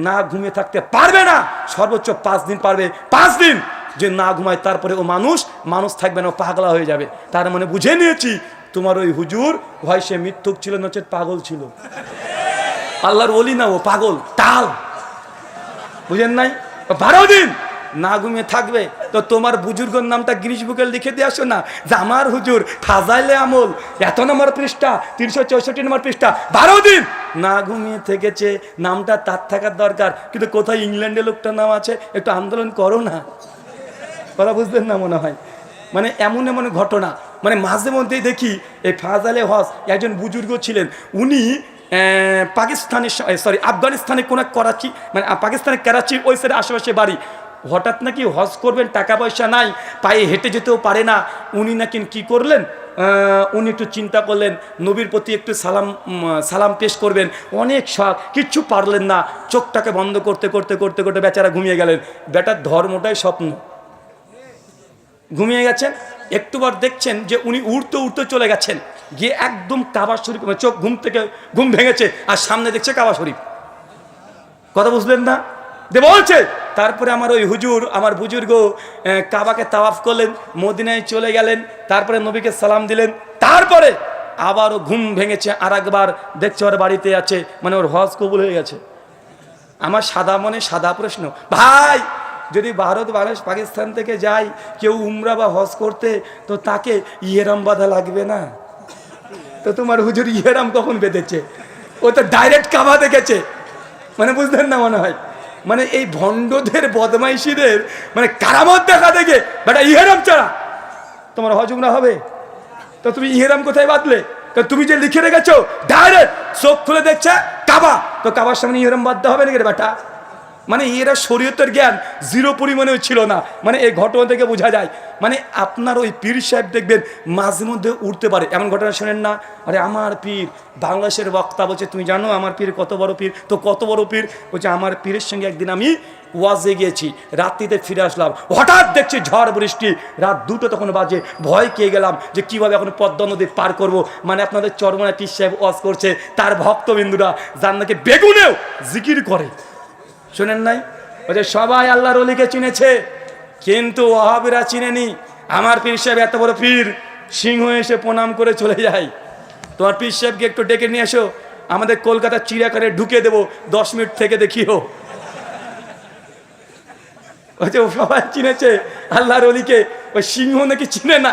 না ঘুমিয়ে থাকতে পারবে না। সর্বোচ্চ 5 দিন পারবে। 5 দিন যে না ঘুমায় তারপরে ও মানুষ থাকবে না, ও পাগলা হয়ে যাবে। তার মানে বুঝে নিয়েছি তোমার ওই হুজুর হয় সে মিথ্যুক ছিল, নচেত পাগল ছিল। আল্লাহর ওলি না, ও পাগল টাল। বুঝেন নাই? 12 দিন না ঘুমিয়ে থাকবে। তো তোমার বুজুর্গের নামটা গিনিস বুকে লিখে দিয়ে আসো না, যে আমার হুজুর ফাজাইলে আমল এত নম্বর পৃষ্ঠা, 364 নম্বর পৃষ্ঠা, 12 দিন না ঘুমিয়ে থেকেছে। নামটা তার থাকার দরকার, কিন্তু কোথায় ইংল্যান্ডে লোকটার নাম আছে? একটু আন্দোলন করো না। কথা বুঝবেন না মনে হয়। মানে এমন এমন ঘটনা, মানে মাঝে মধ্যেই দেখি এই ফাজাইলে হজ একজন বুজুর্গ ছিলেন। উনি আফগানিস্তানে কোন করাচি, মানে পাকিস্তানের করাচির ওই সাইডে আশেপাশে বাড়ি। হঠাৎ নাকি হজ করবেন, টাকা পয়সা নাই, পায়ে হেঁটে যেতেও পারে না। উনি নাকি কি করলেন, উনি একটু চিন্তা করলেন নবীর প্রতি একটু সালাম পেশ করবেন, অনেক শখ, কিচ্ছু পারলেন না। চোখটাকে বন্ধ করতে করতে করতে করতে বেচারা ঘুমিয়ে গেলেন। বেটার ধর্মটাই স্বপ্ন, ঘুমিয়ে গেছেন। একটুবার দেখছেন যে উনি উড়তে উড়তে চলে গেছেন, গিয়ে একদম কাবা শরীফ, চোখ ঘুম ভেঙেছে আর সামনে দেখছে কাবা শরীফ। কথা বুঝলেন না? বলছে তারপরে আমার ওই হুজুর, আমার বুজুর্গ কাবাকে তাওয়াফ করলেন, মদিনায় চলে গেলেন, তারপরে নবীকে সালাম দিলেন, তারপরে আবারও ঘুম ভেঙেছে, আর একবার দেখছে ওর বাড়িতে আছে, মানে ওর হজ কবুল হয়ে গেছে। আমার সাদা মনে সাদা প্রশ্ন, ভাই যদি ভারত, বাংলাদেশ, পাকিস্তান থেকে যায় কেউ উমরা বা হজ করতে, তো তাকে ইহরাম বাঁধা লাগবে না? তো তোমার হুজুর ইহরাম কখন বেঁধেছে? ও তো ডাইরেক্ট কাবা দেখেছে। মানে বুঝলেন না মনে হয়? মানে এই ভণ্ডদের বদমাইশিদের মানে কারামত দেখা দেখে বেটা ইহরাম ছাড়া তোমার হজ উমরা হবে? তো তুমি ইহরাম কোথায় বাঁধলে? তুমি যে লিখে রেখেছো ডাইরেক্ট চোখ খুলে দেখছে কাবা, তো কাবার সামনে ইহরাম বাঁধতে হবে নাকি রে বেটা? মানে এরা শরীয়তের জ্ঞান জিরো পরিমাণেও ছিল না। মানে এই ঘটনা থেকে বোঝা যায়, মানে আপনার ওই পীর সাহেব দেখবেন মাঝে মধ্যে উঠতে পারে। এমন ঘটনা শোনেন না, আরে আমার পীর, বাংলাদেশের বক্তা বলছে তুমি জানো আমার পীর কত বড় পীর? তো কত বড় পীর? বলছে আমার পীরের সঙ্গে একদিন আমি ওয়াজে গিয়েছি, রাত্রিতে ফিরে আসলাম, হঠাৎ দেখছি ঝড় বৃষ্টি, রাত 2টো তখন বাজে, ভয় পেয়ে গেলাম যে কিভাবে এখন পদ্মা নদী পার করব। মানে আপনাদের চরমনায় পীর সাহেব ওয়াজ করছে, তার ভক্তবিন্দুরা যার নাকি বেগুনেও জিকির করে, শোনেন নাই? বলছে সবাই আল্লাহর ওলিকে চিনেছে কিন্তু ওয়াহাবিরা চিনেনি। আমার পীর সাহেব এত বড় পীর, সিংহ এসে প্রণাম করে চলে যায়। তোমার পীর সাহেবকে একটু ডেকে নিয়ে এসো, আমাদের কলকাতার চিড়িয়াখানায় ঢুকে দেবো, 10 মিনিট থেকে দেখিও। ও সবাই চিনেছে আল্লাহর ওলিকে, ওই সিংহ নাকি চিনে না।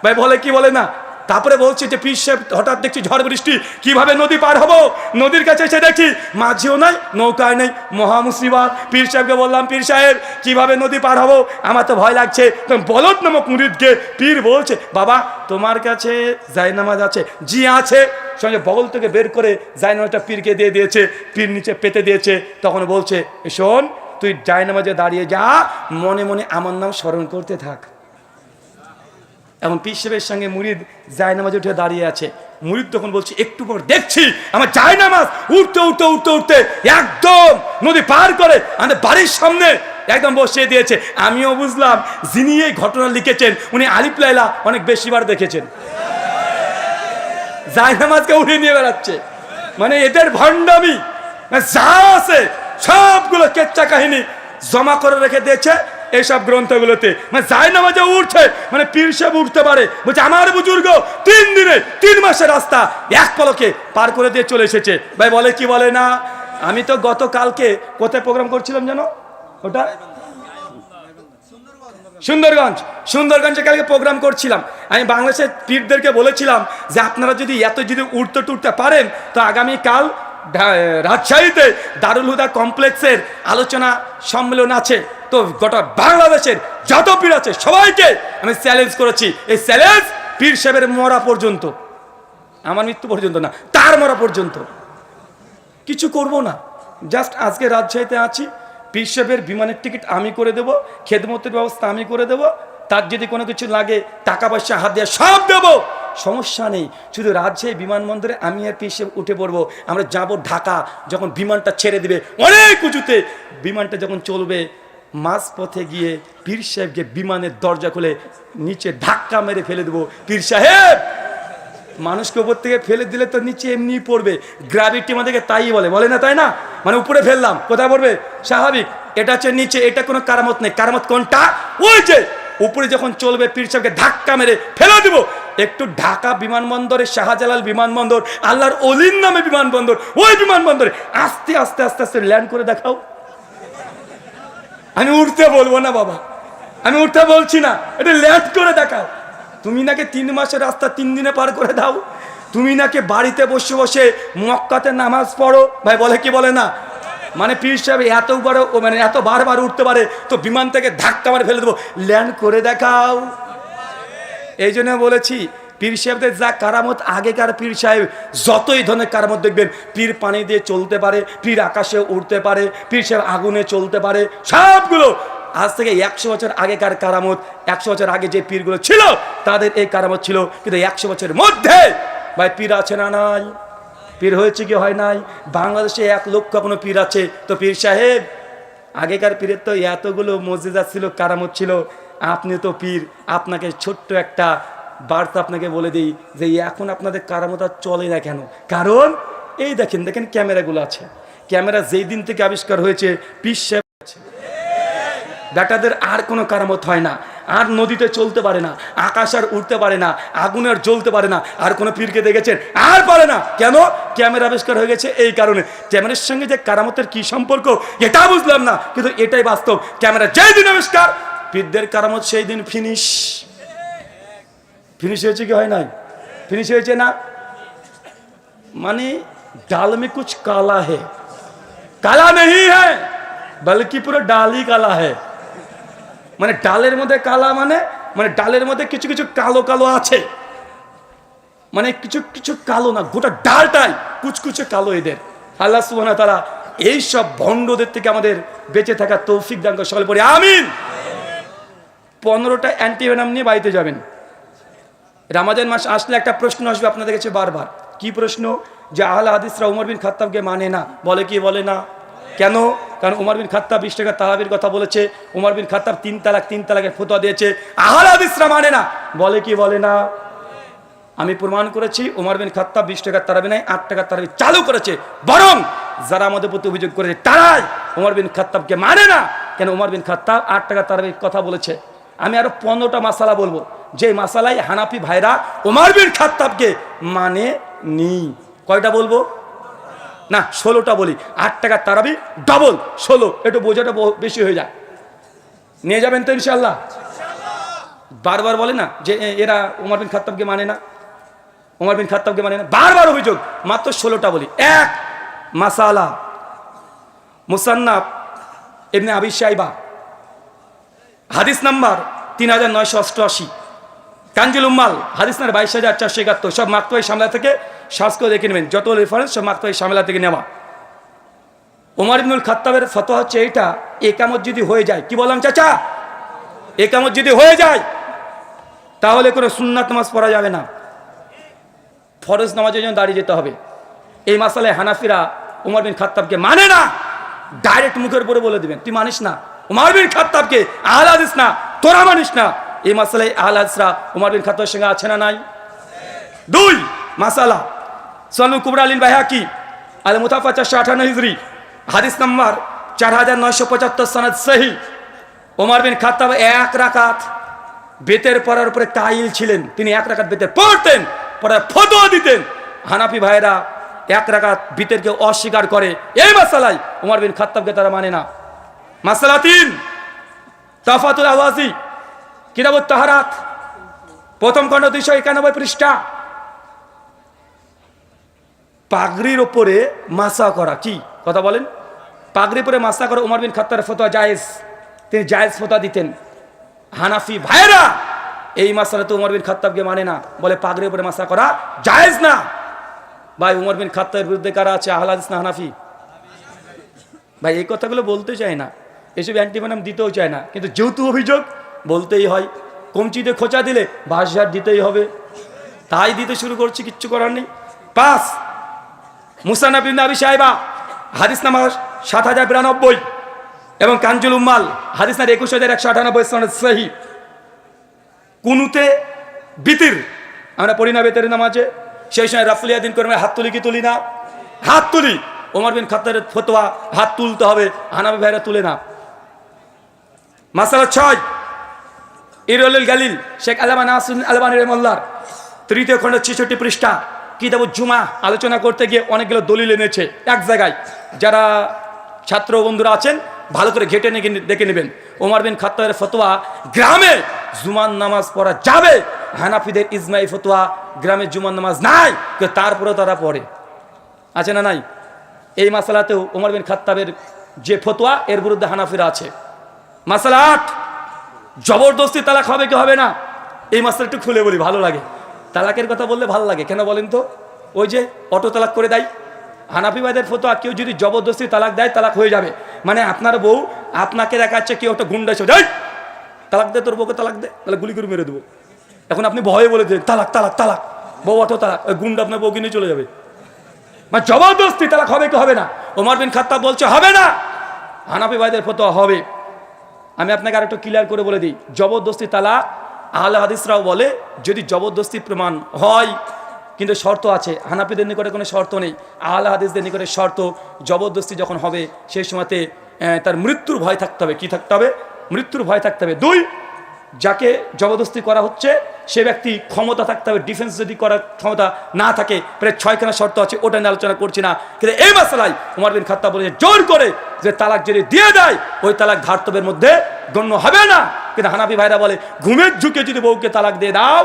ভাই বলে কি বলে না? তারপরে বলছে যে পীর সাহেব হঠাৎ দেখছি ঝড় বৃষ্টি, কিভাবে নদী পার হবো? নদীর কাছে এসে দেখি মাঝিও নাই, নৌকায় নেই, মহা মুসিবত। পীর সাহেবকে বললাম পীর সাহেব কিভাবে নদী পার হবো, আমার তো ভয় লাগছে। বলদ নামক মুরিদকে পীর বলছে বাবা তোমার কাছে জায়নামাজ আছে? জি আছে। সঙ্গে বগল থেকে বের করে জায়নামাজটা পীরকে দিয়ে দিয়েছে, পীর নিচে পেতে দিয়েছে। তখন বলছে শোন তুই জায়নামাজে দাঁড়িয়ে যা, মনে মনে আমার নাম স্মরণ করতে থাক। এমন পীর সাহেবের সঙ্গে মুরিদ জায়নামাজে উঠে দাঁড়িয়ে আছে। মুরিদ তখন বলছে একটু পর দেখছি আমার জায়নামাজ উঠতে উঠতে উঠতে উঠতে একদম নদী পার করে আমাদের বাড়ির সামনে একদম বসিয়ে দিয়েছে। আমিও বুঝলাম যিনি এই ঘটনা লিখেছেন উনি আলিফ লাইলা অনেক বেশিবার দেখেছেন। জায়নামাজকে উঠে নিয়ে বেড়াচ্ছে, মানে এদের ভণ্ডামি যা আছে সবগুলো কেচ্চা কাহিনী জমা করে রেখে দিয়েছে এইসব গ্রন্থগুলোতে। মানে জায়নামাজে উঠছে, মানে পীর সাহেব উঠতে পারে। বলছে আমার বুজুর্গ 3 দিনে 3 মাসের রাস্তা এক পলকে পার করে দিয়ে চলে এসেছে। ভাই বলে কি বলে না? আমি তো গতকালকে কোথায় প্রোগ্রাম করছিলাম জানো? ওটা সুন্দরগঞ্জে কালকে প্রোগ্রাম করছিলাম। আমি বাংলাদেশের পীরদেরকে বলেছিলাম যে আপনারা যদি উঠতে টুটতে পারেন তো আগামীকাল রাজশাহীতে দারুল হুদা কমপ্লেক্সের আলোচনা সম্মেলন আছে। তো গোটা বাংলাদেশের যত পীর আছে সবাইকে আমি চ্যালেঞ্জ করেছি, এই চ্যালেঞ্জ পীর সাহেবের মরা পর্যন্ত, আমার মৃত্যু পর্যন্ত না, তার মরা পর্যন্ত কিছু করব না। জাস্ট আজকে রাজশাহীতে আছি, পীর সাহেবের বিমানের টিকিট আমি করে দেবো, খেদমতের ব্যবস্থা আমি করে দেবো, তার যদি কোনো কিছু লাগে টাকা পয়সা হাত দিয়ে সব দেবো, সমস্যা নেই। শুধু রাজশাহী বিমানবন্দরে আমি আর পীর সাহেব উঠে পড়বো। আমরা যাব ঢাকা, যখন বিমানটা ছেড়ে দিবে অনেক উঁচুতে, বিমানটা যখন চলবে মাঝ পথে গিয়ে পীর সাহেবকে বিমানের দরজা খুলে নিচে ধাক্কা মেরে ফেলে দেবো। পীর সাহেব মানুষকে উপর থেকে ফেলে দিলে তো নিচে এমনি পড়বে, গ্র্যাভিটি আমাদেরকে তাই বলে না, তাই না? মানে উপরে ফেললাম কোথায় পড়বে? স্বাভাবিক। এটা হচ্ছে নিচে, এটা কোনো কারামত নেই। কারামত কোনটা? ওই যে উপরে যখন চলবে পীর সাহেবকে ধাক্কা মেরে ফেলে দেবো। একটু ঢাকা বিমানবন্দরে, শাহজালাল বিমানবন্দর, আল্লাহর অলির নামে বিমানবন্দর, ওই বিমানবন্দরে আস্তে আস্তে আস্তে আস্তে ল্যান্ড করে দেখাও। আমি উঠতে বলবো না বাবা, আমি উঠতে বলছি না, এটা ল্যান্ড করে দেখাও। তুমি নাকি 3 মাসের রাস্তা 3 দিনে পার করে দাও, তুমি নাকি বাড়িতে বসে বসে মক্কাতে নামাজ পড়ো। ভাই বলে কি বলে না? মানে পীর সাহেব এত বড়, মানে এত বারবার উঠতে পারে, তো বিমান থেকে ধাক্কা মারে ফেলে দেবো, ল্যান্ড করে দেখাও। এই জন্য বলেছি পীর সাহেবদের যা কারামত, আগেকার পীর সাহেব যতই ধরনের কারামত দেখবেন, পীর পানি দিয়ে চলতে পারে, পীর আকাশে উঠতে পারে, পীর সাহেব আগুনে চলতে পারে, সবগুলো আজ থেকে 100 বছর আগেকার কারামত। 100 বছর আগে যে পীরগুলো ছিল তাদের এই কারামত ছিল, কিন্তু 100 বছরের মধ্যে ভাই পীর আছে না নাই? পীর হয়েছে কি হয় নাই? বাংলাদেশে 1 লক্ষ কোনো পীর আছে। তো পীর সাহেব আগেকার পীরের তো এতগুলো মজিজা ছিল, কারামত ছিল, আপনি তো পীর। আপনাকে ছোট্ট একটা বার্তা আপনাকে বলে দিই যে এখন আপনাদের কারামত আর চলে না কেন? কারণ এই দেখেন ক্যামেরাগুলো আছে। ক্যামেরা যেই দিন থেকে আবিষ্কার হয়েছে পীর সাহেব আছে, বেটাদের আর কোনো কারামত হয় না, আর নদীতে চলতে পারে না, আকাশ আর উঠতে পারে না, আগুন আর জ্বলতে পারে না। আর কোনো পীরকে দেখেছেন? আর পারে না। কেন? ক্যামেরা আবিষ্কার হয়ে গেছে এই কারণে। ক্যামেরার সঙ্গে যে কারামতের কি সম্পর্ক এটা বুঝলাম না, কিন্তু এটাই বাস্তব। ক্যামেরা যেই দিন আবিষ্কার, পীরদের কারামত সেই দিন ফিনিশ হয়েছে কি হয় নাই? ফিনিশ হয়েছে না? মানে ডাল মে কুছ কালা হে, কালা নেই হ্যাঁ বলকি পুরো ডাল হি কালা হে। মানে ডালের মধ্যে কালা, মানে ডালের মধ্যে কিছু কিছু কালো কালো আছে, মানে কিছু কিছু কালো না, গোটা ডালটাই কুচকুচে কালো এদের। আল্লাহ সুবহানাহু ওয়া তাআলা এই সব ভণ্ডদের থেকে আমাদের বেঁচে থাকার তৌফিক দান করে, সকলে পড়ি আমিন। 15টা অ্যান্টিভেনাম নিয়ে বাড়িতে যাবেন। রমজান মাস আসলে একটা প্রশ্ন আসবে আপনাদের কাছে বারবার, কি প্রশ্ন? যে আহলে হাদিসরা উমর বিন খাত্তাবকে মানে না, বলে কি বলে না? কেন? কারণ উমর বিন খাত্তাব 20 টাকা তালাবির কথা বলেছে, উমর বিন খাত্তাব 3 তালাকের ফতোয়া দিয়েছে, আহলে হাদিসরা মানে না, বলে কি বলে না? আমি প্রমাণ করেছি উমর বিন খাত্তাব 20 টাকার তারাবি নাই, 8 টাকার তারাবি চালু করেছে, বরং যারা আমাদের প্রতি অভিযোগ করেছে তারাই উমর বিন খাত্তাবকে মানে না। কেন? উমর বিন খাত্তাব 8 টাকার তারাবির কথা বলেছে। আমি আরো 15টা মাসালা বলবো, যে মাসালাই হানাফি ভাইরা উমর বিন খাত্তাবকে মানে নি। কয়টা বলবো? না 16টা বলি। 8 টাকার তারাবি ডবল 16, একটু বোঝাটা বেশি হয়ে যায়। নিয়ে যাবেন তো ইনশাল্লাহ? বারবার বলে না যে এরা উমর বিন খাত্তাবকে মানে না, উমর বিন খাত্তাবকে মানে না, বারবার অভিযোগ। মাত্র 16টা বলি। এক, মাসালা মুসান্নাফ ইবনে আবি শাইবা, হাদিস নাম্বার 3988, কানজুল উম্মাল হাদিস নাম্বার 22471, সব মাকতুবায়ে শামিলা থেকে সার্চ করে দেখে নেবেন, যত রেফারেন্স সব মাকতুবায়ে শামিলা থেকে নেওয়া। উমর ইবনুল খাত্তাবের ফতোয়া হচ্ছে এইটা, একামত যদি হয়ে যায়, কি বললাম চাচা? একামত যদি হয়ে যায় তাহলে কোনো সুন্নাত নামাজ পড়া যাবে না, ফরজ নামাজের জন্য দাঁড়িয়ে যেতে হবে। এই মাসালায় হানাফিরা উমর বিন খাত্তাবকে মানে না, ডাইরেক্ট মুখের উপরে বলে দিবেন তুই মানিস না উমর বিন খাত্তাবকে, আহলে হাদিস না, তোরা মানিস না। এই মাসালায় আহলে হাদিসরা উমর বিন খাত্তাবের সঙ্গে আছে না নাই? দুই, মাসালা সুনানুল কুবরা লিল বাইহাকি আল মুতাফা 458 হিজরি, হাদিস নাম্বার 4975, সনদ সহিহ। উমর বিন খাত্তাব 1 রাকাত বেতের পড়ার উপরে কাইল ছিলেন, তিনি 1 রাকাত বেতের পড়তেন, পড়ার ফতোয়া দিতেন। হানাফি ভাইরা 1 রাকাত বিতেরকে অস্বীকার করে, এই মাসালায় উমর বিন খাত্তাবকে তারা মানে না। মাসালা 3, তাফাতুল আওয়াজি কিতাবুত তাহারাত, প্রথম খণ্ড 291 পৃষ্ঠা। পাগড়ির উপরে মাসা করা, কি কথা বলেন? পাগড়ির উপরে মাসা করা উমর বিন খাত্তাবের ফতোয়া জায়েজ, তিনি জায়েজ ফতোয়া দিতেন। হানাফি ভাইরা এই মাসালাতে উমর বিন খাত্তাবকে মানে না, বলে পাগড়ির উপরে মাসা করা জায়েজ না। ভাই উমর বিন খাত্তাবের বিরুদ্ধে কারা আছে? আহলে হাদিস না হানাফি? ভাই এই কথাগুলো বলতে চায় না, এসব অ্যান্টিভেনাম দিতেও চায় না, কিন্তু যেহেতু অভিযোগ বলতেই হয়। কমচিতে খোঁচা দিলে বাঁশঝাড় দিতেই হবে, তাই দিতে শুরু করছি, কিচ্ছু করার নেই। 5, মুসান্নাফ ইবনে আবি শাইবা, হাদিস নাম্বার 7092 এবং কানজুল উম্মাল হাদিস নাম্বার 21198, সনদ সহিহ। কুনুতে বিতির আমরা পড়ি না বেতের নামাজে, সেই সময় রাফলিয়া দিন করে হাত তুলি কি তুলি না? হাত তুলি। উমর বিন খাত্তাবের ফতোয়া হাত তুলতে হবে, হানাফি ভাইরা তুলে না। মাসালা 6, ইরওয়ালুল গালিল শেখ আল্লামা নাসিরুদ্দিন আলবানী রাহিমাহুল্লাহ, 3য় খণ্ড 66 পৃষ্ঠা, কিতাবুজ জুমা আলোচনা করতে গিয়ে অনেকগুলো দলিল এনেছে এক জায়গায়। যারা ছাত্র বন্ধুরা আছেন ভালো করে ঘেটে দেখে নেবেন। উমর বিন খাত্তাবের ফতোয়া গ্রামে জুমার নামাজ পড়া যাবে, হানাফিদের ইজমাই ফতোয়া গ্রামে জুমার নামাজ নাই, কিন্তু তারপরেও তারা পড়ে, আছে না নাই? এই মাসালাতেও উমর বিন খাত্তাবের যে ফতোয়া এর বিরুদ্ধে হানাফিরা আছে। মাসালা 8, জবরদস্তি তালাক হবে কি হবে না? এই মাসালা একটু খুলে বলি, ভালো লাগে। তালাকের কথা বললে ভালো লাগে, কেন বলেন তো? ওই যে অটো তালাক করে দেয় হানাফি ভাইদের ফতোয়া, কেউ যদি জবরদস্তি তালাক দেয় তালাক হয়ে যাবে। মানে আপনার বউ আপনাকে দেখাচ্ছে কেউ একটা গুন্ডা এসে যাই তালাক দে, তোর বউকে তালাক দে, তাহলে গুলি করে মেরে দেবো। এখন আপনি ভয়ে বলে দেন তালাক তালাক তালাক, বউ অটো তালাক, ওই গুন্ডা আপনার বউকে নিয়ে চলে যাবে। মানে জবরদস্তি তালাক হবে কি হবে না? ওমর বিন খাত্তাব বলছে হবে না, হানাফি ভাইদের ফতোয়া হবে। আমি আপনাকে আরেকটু ক্লিয়ার করে বলে দিই, জবরদস্তি তালাক আহলে হাদিসরাও বলে যদি জবরদস্তি প্রমাণ হয়, কিন্তু শর্ত আছে। হানাফিদের নিকটে কোনো শর্ত নেই, আহলে হাদিসদের নিকটে শর্ত। জবরদস্তি যখন হবে সেই সময়তে তার মৃত্যুর ভয় থাকতে হবে। কি থাকতে হবে? মৃত্যুর ভয় থাকতে হবে। 2, যাকে জবরদস্তি করা হচ্ছে সে ব্যক্তি ক্ষমতা থাকতে হবে, ডিফেন্স যদি করার ক্ষমতা না থাকে। প্রায় 6খানা শর্ত আছে, ওটা নিয়ে আলোচনা করছি না। কিন্তু এই মাসালায় উমর বিন খাত্তাব বলেছে জোর করে যে তালাক যদি দিয়ে দেয় ওই তালাক ধার্তব্যের মধ্যে গণ্য হবে না। কিন্তু হানাফি ভাইরা বলে ঘুমের ঝুঁকে যদি বউকে তালাক দিয়ে দাও,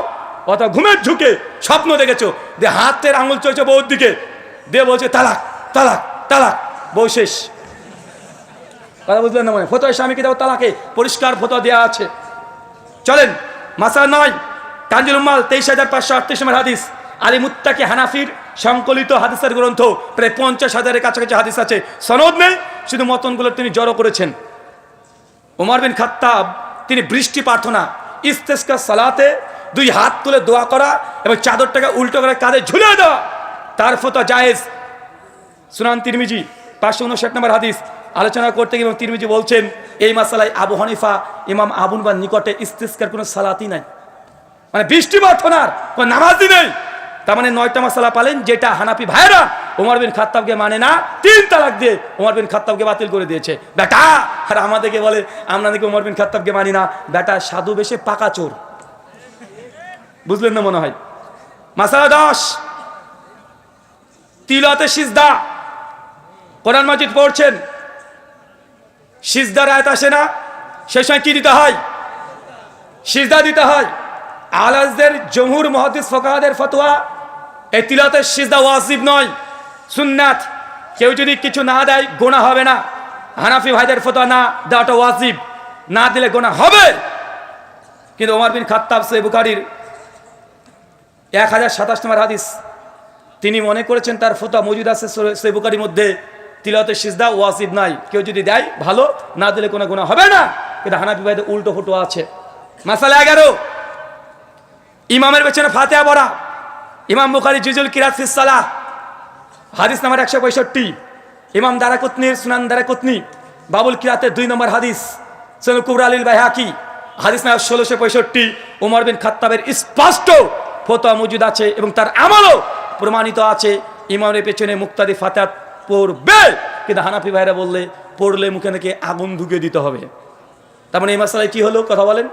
অথবা ঘুমের ঝুঁকে স্বপ্ন দেখেছো যে হাতের আঙুল চলছে বউর দিকে, দিয়ে বলছে তালাক তালাক তালাক, বউ শেষ। কথা বুঝলেন না? মানে ফতোয়া স্বামী কিতাব তালাকে পরিষ্কার ফতোয়া দেওয়া আছে। চলেন মাসালা 9, কানজুল উম্মাল 23538 নম্বর হাদিস, আলী মুত্তাকি হানাফির সংকলিত হাদিসের গ্রন্থ, প্রায় 50,000-এর কাছাকাছি হাদিস আছে, সনদ নেই, শুধু মতনগুলো তিনি জড়ো করেছেন। ওমর বিন খাত্তাব তিনি বৃষ্টি প্রার্থনা, ইস্তেসকা সালাতে 2 হাত তুলে দোয়া করা এবং চাদরটাকে উল্টো করে কাঁধে ঝুলিয়ে দেওয়া, তার ফতোয়া জায়েজ। সুনান তিরমিজি 559 নম্বর হাদিস আলোচনা করতে গিয়ে তিরমিজি বলছেন, এই মাসালায় আবু হানিফা ইমাম আবু হানিফার নিকটে ইস্তেসকার কোনো সালাতই নাই, মানে বৃষ্টি প্রার্থনার কোনো নামাজই নেই। তার মানে 9টা মাসালা পালেন, যেটা হানাফি ভাইরা ওমর বিন খাত্তাবকে মানে না, 3 তালাক দিয়ে ওমর বিন খাত্তাবকে বাতিল করে দিয়েছে। বেটা আর আমাদেরকে বলে আমরা নাকি ওমর বিন খাত্তাবকে মানি না। বেটা সাধু বেশে পাকা চোর, বুঝলেন না মনে হয়। মাসালা 10, তিলাওয়াতে সিজদা। কোরআন মাজিদ পড়ছেন, সিজদার আয়াত আসে না, সেই সময় কি দিতে হয়? সিজদা দিতে হয়। আলাজদের জমহুর মুহাদ্দিস ফুকাহাদের ফতোয়া, এই তিলাওয়াতের সিজদা ওয়াজিব নয়, সুন্নাত। কেউ যদি কিছু না দেয় গুনাহ হবে না। হানাফি ভাইদের ফতোয়া না দেওয়াটা ওয়াজিব, না দিলে গুনাহ হবে। কিন্তু ওমর বিন খাত্তাব সহিহ বুখারীর 1027 নম্বর হাদিস, তিনি মনে করেছেন তার ফতোয়া মজুদ আছে সহিহ বুখারীর মধ্যে, তিলাওয়াতের সিজদা ওয়াজিব নাই, কেউ যদি দেয় ভালো, না দিলে কোনো গুনাহ হবে না। কিন্তু হানাফি ভাইদের উল্টো ফতোয়া আছে। মাসালা 11, ইমামের পেছনে ফাতিহা পড়া। ইমাম বুখারী জুজুল কিরাত ফিস সালাহ হাদিস নাম্বার 165, ইমাম দারাকুতনির সুনান দারাকুতনি বাবুল কিরাতের 2 নম্বর হাদিস, সুনান কুবরা আলিল বাইহাকি হাদিস নাম্বার 1665, ওমর বিন খাত্তাবের স্পষ্ট ফতোয়া মজুদ আছে এবং তার আমলও প্রমাণিত আছে। ইমামের পেছনে মুক্তাদি ফাতিহা পড়বে, কিন্তু হানাফি ভাইরা বললে পড়লে মুখে নাকি আগুন ঢুকে দিতে হবে। তার মানে এই মাসালায় কি হলো কথা বলেন?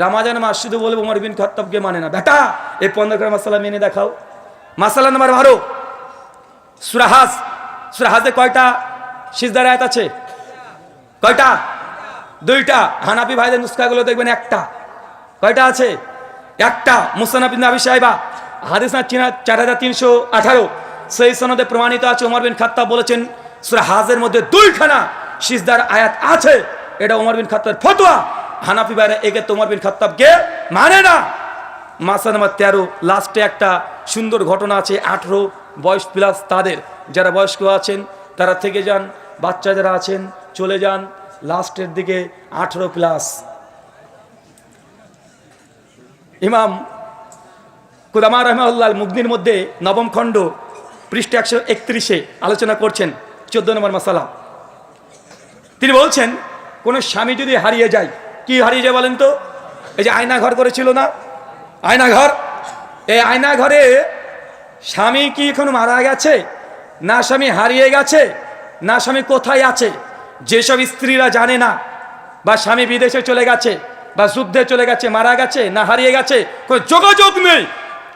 রামাজান মাস শুধু বলবে ওমর বিন খাত্তাবকে মানে না। বেটা এই 15 মাসালা মেনে দেখাও। মাসালা নাম্বার 12, সূরা হাজ। সূরা হাজে কয়টা সিজদার আয়াত আছে? কয়টা? 2টা। হানাফি ভাইদের নুসখাগুলো দেখবেন একটা। কয়টা আছে? একটা। মুসনাদ ইবনে আবি শাইবা হাদিস না 4318 সেই সনদে প্রমাণিত আছে, ওমর বিন খাত্তাব বলেছেন সূরা হাজের মধ্যে 2খানা সিজদার আয়াত আছে। এটা ওমর বিন খাত্তাবের ফতোয়া। হানাফি ভাইরা একে ওমর বিন খাত্তাবকে মানে না। মাসালা নাম্বার 13, লাস্টে একটা সুন্দর ঘটনা আছে। 18 বয়স প্লাস তাদের, যারা বয়স্ক আছেন তারা থেকে যান, বাচ্চা যারা আছেন চলে যান। লাস্টের দিকে 18 প্লাস। ইমাম কুদামা রাহিমাহুল্লাহ মুগনির মধ্যে 9ম খণ্ড পৃষ্ঠা 131 আলোচনা করছেন 14 নম্বর মাসালা। তিনি বলছেন, কোন স্বামী যদি হারিয়ে যায়, কি হারিয়ে যায় বলেন তো? এই যে আয়না ঘর করেছিল না, আয়না ঘর, এই আয়না ঘরে স্বামী কি এখন মারা গেছে, না স্বামী হারিয়ে গেছে, না স্বামী কোথায় আছে? যেসব স্ত্রীরা জানে না, বা স্বামী বিদেশে চলে গেছে, বা যুদ্ধে চলে গেছে, মারা গেছে, না হারিয়ে গেছে, কোনো যোগাযোগ নেই,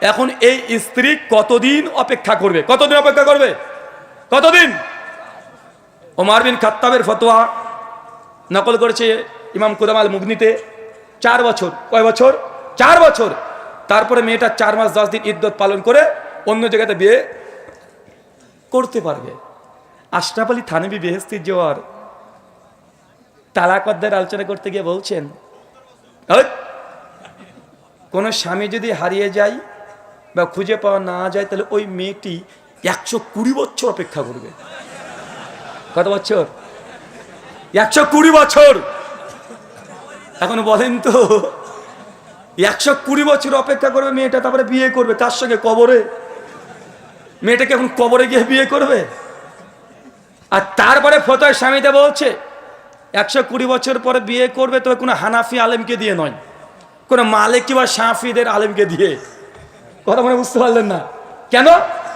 এখন এই স্ত্রী কতদিন অপেক্ষা করবে? কতদিন অপেক্ষা করবে? কতদিন? ওমর বিন খাত্তাবের ফতোয়া নকল করেছে ইমাম কুদামাল মুগনিতে 4 বছর। কয় বছর? 4 বছর। তারপরে মেয়েটা 4 মাস 10 দিন ইদ্যত পালন করে অন্য জায়গাতে বিয়ে করতে পারবে। আশরাফ আলী থানভী বেহেশতির জোয়ার তালাক অধ্যায়ের আলোচনা করতে গিয়ে বলছেন, কোন স্বামী যদি হারিয়ে যায় বা খুঁজে পাওয়া না যায়, তাহলে ওই মেয়েটি 120 বছর অপেক্ষা করবে। কত বছর? 120 বছর। এখন বলেন তো, 120 বছর অপেক্ষা করবে মেয়েটা, তারপরে বিয়ে করবে কার সঙ্গে? কবরে। মেয়েটাকে এখন কবরে গিয়ে বিয়ে করবে? আর তারপরে ফতোয়া স্বামীতে বলছে 120 বছর পরে বিয়ে করবে, তবে কোনো হানাফি আলেমকে দিয়ে নয়, কোনো মালিকি বা শাফিদের আলেমকে দিয়ে। কথা মনে বুঝতে পারলেন না? কেন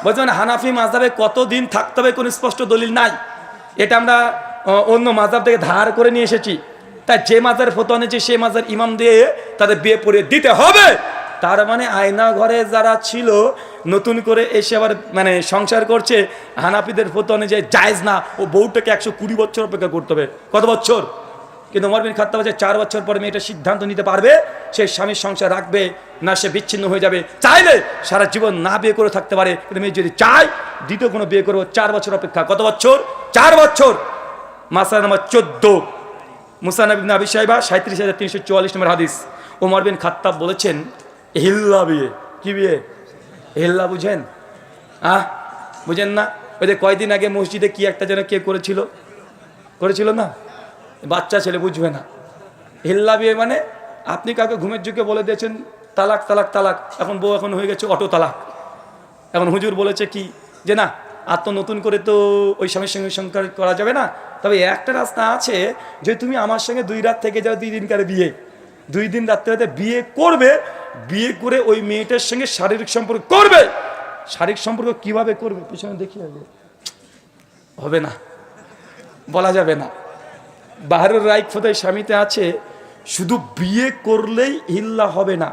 বলছেন? হানাফি মাযহাবে কতদিন থাকতে হবে কোনো স্পষ্ট দলিল নাই। এটা আমরা অন্য মাযহাব থেকে ধার করে নিয়ে এসেছি। তাই যে মাযহাবের ফতোয়া নিয়েছে সেই মাযহাবের ইমাম দিয়ে তাদের বিয়ে পড়িয়ে দিতে হবে। তার মানে আয়না ঘরে যারা ছিল নতুন করে এসে আবার মানে সংসার করছে, হানাফিদের ফতোয়া অনুযায়ী জায়েজ না, ও বউটাকে 120 বছর অপেক্ষা করতে হবে। কত বছর? কিন্তু ওমর বিন খাত্তাব বলছে 4 বছর পরে মেয়েটা সিদ্ধান্ত নিতে পারবে সে স্বামীর সংসার রাখবে না সে বিচ্ছিন্ন হয়ে যাবে। চাইলে সারা জীবন না বিয়ে করে থাকতে পারে, কিন্তু মেয়ে যদি চায় দ্বিতীয় কোনো বিয়ে করবো, 4 বছর অপেক্ষা। কত বছর? 4 বছর। মাসআলা নাম্বার 14, মুসনাদ ইবনে আবি শাইবা 37344 নম্বর হাদিস। ওমর বিন খাত্তাব বলেছেন, হিল্লা বিয়ে। কি বিয়ে? হিল্লা বুঝেন? বুঝেন না? ওই যে কয়দিন আগে মসজিদে কি একটা যেন কে করেছিল না, বাচ্চা ছেলে, বুঝবে না। হিল্লা বিয়ে মানে আপনি কাউকে ঘুমের যুগে বলে দিয়েছেন তালাক তালাক তালাক, এখন বউ এখন হয়ে গেছে অটো তালাক। এখন হুজুর বলেছে কি যে না, আর তো নতুন করে তো ওই স্বামীর সঙ্গে সংসার করা যাবে না, তবে একটা রাস্তা আছে যে তুমি আমার সঙ্গে 2 রাত থেকে যাও, 2 দিনকার বিয়ে, 2 দিন রাত্রে বিয়ে করবে, বিয়ে করে ওই মেয়েটার সঙ্গে শারীরিক সম্পর্ক করবে। শারীরিক সম্পর্ক কিভাবে করবে পিছনে দেখি হবে না, বলা যাবে না। বাহারুর রায় খোদাই স্বামীতে আছে, শুধু বিয়ে করলেই হিল্লা হবে না,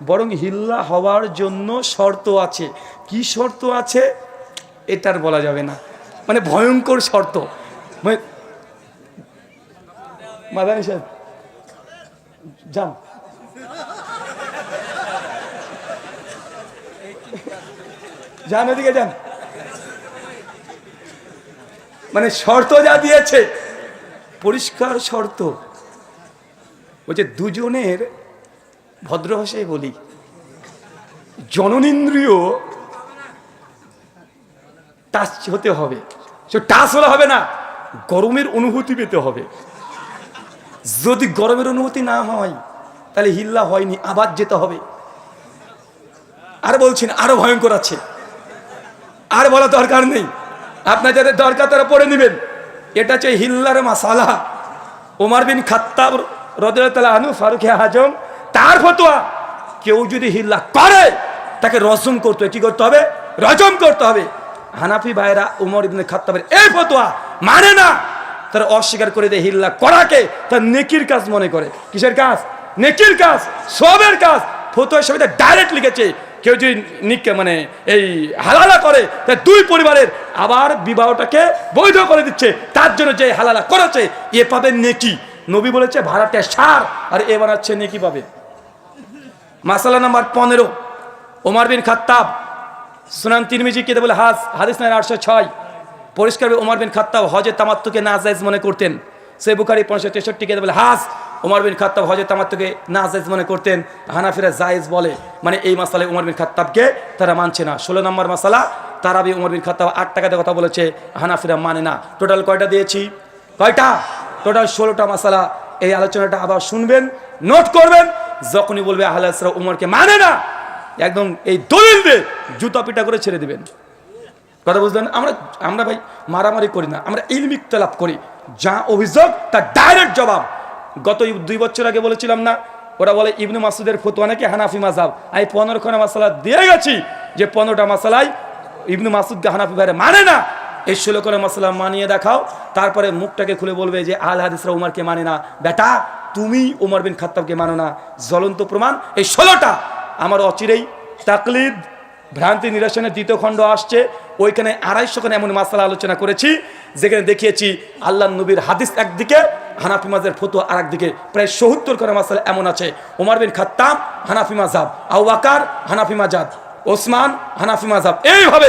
বরং হিল্লা হওয়ার জন্য শর্ত আছে। কি শর্ত আছে এটার বলা যাবে না, মানে ভয়ঙ্কর শর্ত। মাদানী সাহেব যান, যান ওদিকে যান। মানে শর্ত যা দিয়েছে পরিষ্কার শর্ত, বলছে দুজনের, ভদ্র ভাষায় বলি, জননেন্দ্রিয় টাচ হতে হবে। সে টাচ হলে হবে না, গরমের অনুভূতি পেতে হবে। যদি গরমের অনুভূতি না হয় তাহলে হিল্লা হয়নি, আবার যেতে হবে। আর বলছি না, আরো ভয়ঙ্কর আছে, আর বলা দরকার নেই, আপনার যাদের দরকার তারা পড়ে নেবেন। এটা হচ্ছে হিল্লার মাসালা। ওমর বিন খাত্তাব রাদিয়াল্লাহু আনহু, ফারুক আজম, তার ফতোয়া, কেউ যদি হিল্লা করে তাকে রজম করতে হবে। কি করতে হবে? রজম করতে হবে। হানাফি ভাইরা ওমর ইবনে খাত্তাবের এই ফতোয়া মানে না, তারা অস্বীকার করে দেয়। হিল্লা করাকে তার নেকির কাজ মনে করে। কিসের কাজ? নেকির কাজ, সবের কাজ। ফতোয়া সবাই ডাইরেক্ট লিখেছে, কেউ যদি মানে এই হালালা করে তার 2 পরিবারের আবার বিবাহটাকে বৈধ করে দিচ্ছে। তার জন্য যে হালালা করেছে এ পাবে নেকি। নবী বলেছে ভাড়াটা সার, আর এ বানাচ্ছে নেকি পাবে। মাসালা নাম্বার 15, ওমর বিন খাত্তাব, সুনান তিরমিজি কিতাবুল হাজ, হাদিস নাম্বার 806, পরিষ্কার ওমর বিন খাত্তাব হজে তামাত্তুকে নাজায়েজ মনে করতেন। সহিহ বুখারী 563 কিতাবুল হাজ, ওমর বিন খাত্তাব হজে তামাত্তুকে নাজায়েজ মনে করতেন। হানাফিরা জায়েজ বলে, মানে এই মাসালায় ওমর বিন খাত্তাবকে তারা মানছে না। 16 নম্বর মাসালা, তারাবি ওমর বিন খাত্তাব 8 টাকাতে কথা বলেছে, হানাফিরা মানে না। টোটাল কয়টা দিয়েছি? কয়টা? টোটাল 16টা মাসালা। এই আলোচনাটা আবার শুনবেন, নোট করবেন। যখনই বলবে আহলে হাদিসরা ওমরকে মানে না, একদম এই দলিল দিয়ে জুতা পিটা করে ছেড়ে দিবেন। কথা বুঝলেন? আমরা ভাই মারামারি করি না, আমরা ইলমি ইখতিলাফ করি। যা অভিযোগ তার ডাইরেক্ট জবাব। গত 2 বছর আগে বলেছিলাম না, ওরা বলে ইবনে মাসউদের ফতোয়া নাকি হানাফি মাযহাব। আমি 15খানা মাসালা দিয়ে গেছি যে 15টা মাসালাই ইবনে মাসউদকে হানাফি ভাইরা মানে না। এই 16খানা মাসালা মানিয়ে দেখাও, তারপরে মুখটাকে খুলে বলবে যে আহলে হাদিসরা ওমরকে মানে না। বেটা, তুমি ওমর বিন খাত্তাবকে মানো না। জ্বলন্ত প্রমাণ এই 16টা। আমার অচিরেই তাকলিদ ভ্রান্তি নিরসনের 2য় খণ্ড আসছে, ওইখানে 250খানা এমন মাসালা আলোচনা করেছি যেখানে দেখিয়েছি আল্লাহ নবীর হাদিস একদিকে, হানাফি মাযহাবের ফতোয়া আর একদিকে। প্রায় 70খানা মাসালা এমন আছে। ওমর বিন খাত্তাব হানাফি মাযহাব, আবু বকর হানাফি মাযহাব, ওসমান হানাফি মাযহাব, এইভাবে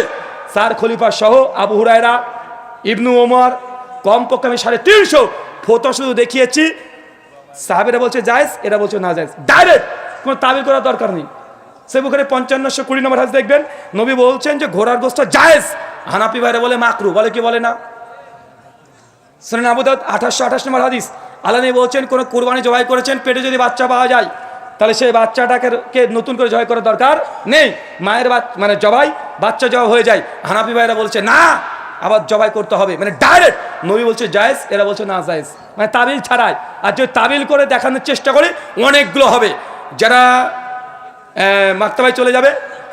4 খলিফা সহ আবু হুরায়রা, ইবনু ওমর, কমপক্ষে আমি 350 ফতোয়া শুধু দেখিয়েছি। সাহাবীরা বলছে জায়েজ, এরা বলছে না জায়েজ। ডাইরেক্ট কোনো তাবিল করার দরকার নেই। সহিহ বুখারী 5520 নম্বর হাদিস দেখবেন, নবী বলছেন যে ঘোড়ার গোশত জায়েজ। হানাফি ভাইরা বলে মাকরু, বলে কি বলে না। সুনান আবু দাউদ 2828 নম্বর হাদিস, আল্লাহ নবী বলছেন কোন কুরবানি জবাই করেছেন, পেটে যদি বাচ্চা পাওয়া যায় তাহলে সেই বাচ্চাটাকে নতুন করে জবাই করার দরকার নেই। মায়ের মানে জবাই, বাচ্চা জবাই হয়ে যায়। হানাফি ভাইরা বলছে না, আবার জবাই করতে হবে। মানে ডাইরেক্ট নবী বলছে জায়েজ, এরা বলছে না জায়েজ, মানে তাবিল ছাড়াই। আর যদি তাবিল করে দেখানোর চেষ্টা করে অনেকগুলো হবে। যারা মাকতাবায় চলে যাবে,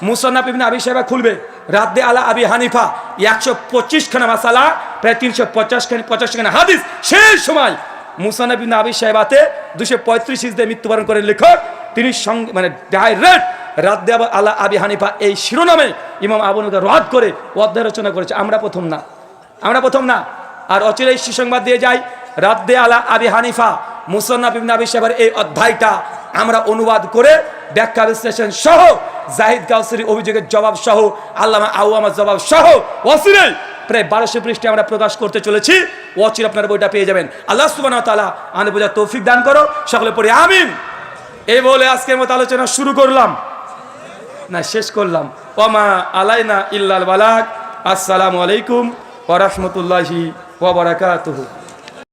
মুসান্নাফ ইবনে আবি শাইবা খুলবে, রাদ্দে আলা আবি হানিফা 125খানা মাসালা, প্রায় 350খানা হাদিস। সেই সময় মুসান্নাফ ইবনে আবি শাইবাতে 235 হিজরিতে মৃত্যুবরণ করেন লেখক। তিনি মানে ডাইরেক্ট রাদ্দে আলা আবি হানিফা এই শিরোনামে ইমাম আবু হানিফা রদ করে অধ্যায় রচনা করেছে। আমরা প্রথম না। আর অচিরেই সুসংবাদ দিয়ে যাই, রাদ্দে আলা আবি হানিফা মুসান্নাফ ইবনে আবি শাইবার এই অধ্যায়টা আমরা অনুবাদ করে ব্যাখ্যা বিশ্লেষণ সহ, জাহিদ কাউসারি অভিযোগের জবাব সহ, আল্লামা আওয়ামার জবাব সহ অচিরেই প্রায় 1200 পৃষ্ঠায় আমরা প্রকাশ করতে চলেছি। অচিরে আপনার বইটা পেয়ে যাবেন। আল্লাহ সুবহানাহু ওয়া তাআলা আমাদের বোঝার তৌফিক দান করো, সকলে পড়ি আমিন। এই বলে আজকের মতো আলোচনা শুরু করলাম, না শেষ করলাম। ওমা আলাইনা ইল্লাল বালাগ। আসসালামু আলাইকুম ওয়া রাহমাতুল্লাহি ওয়া বারাকাতুহু।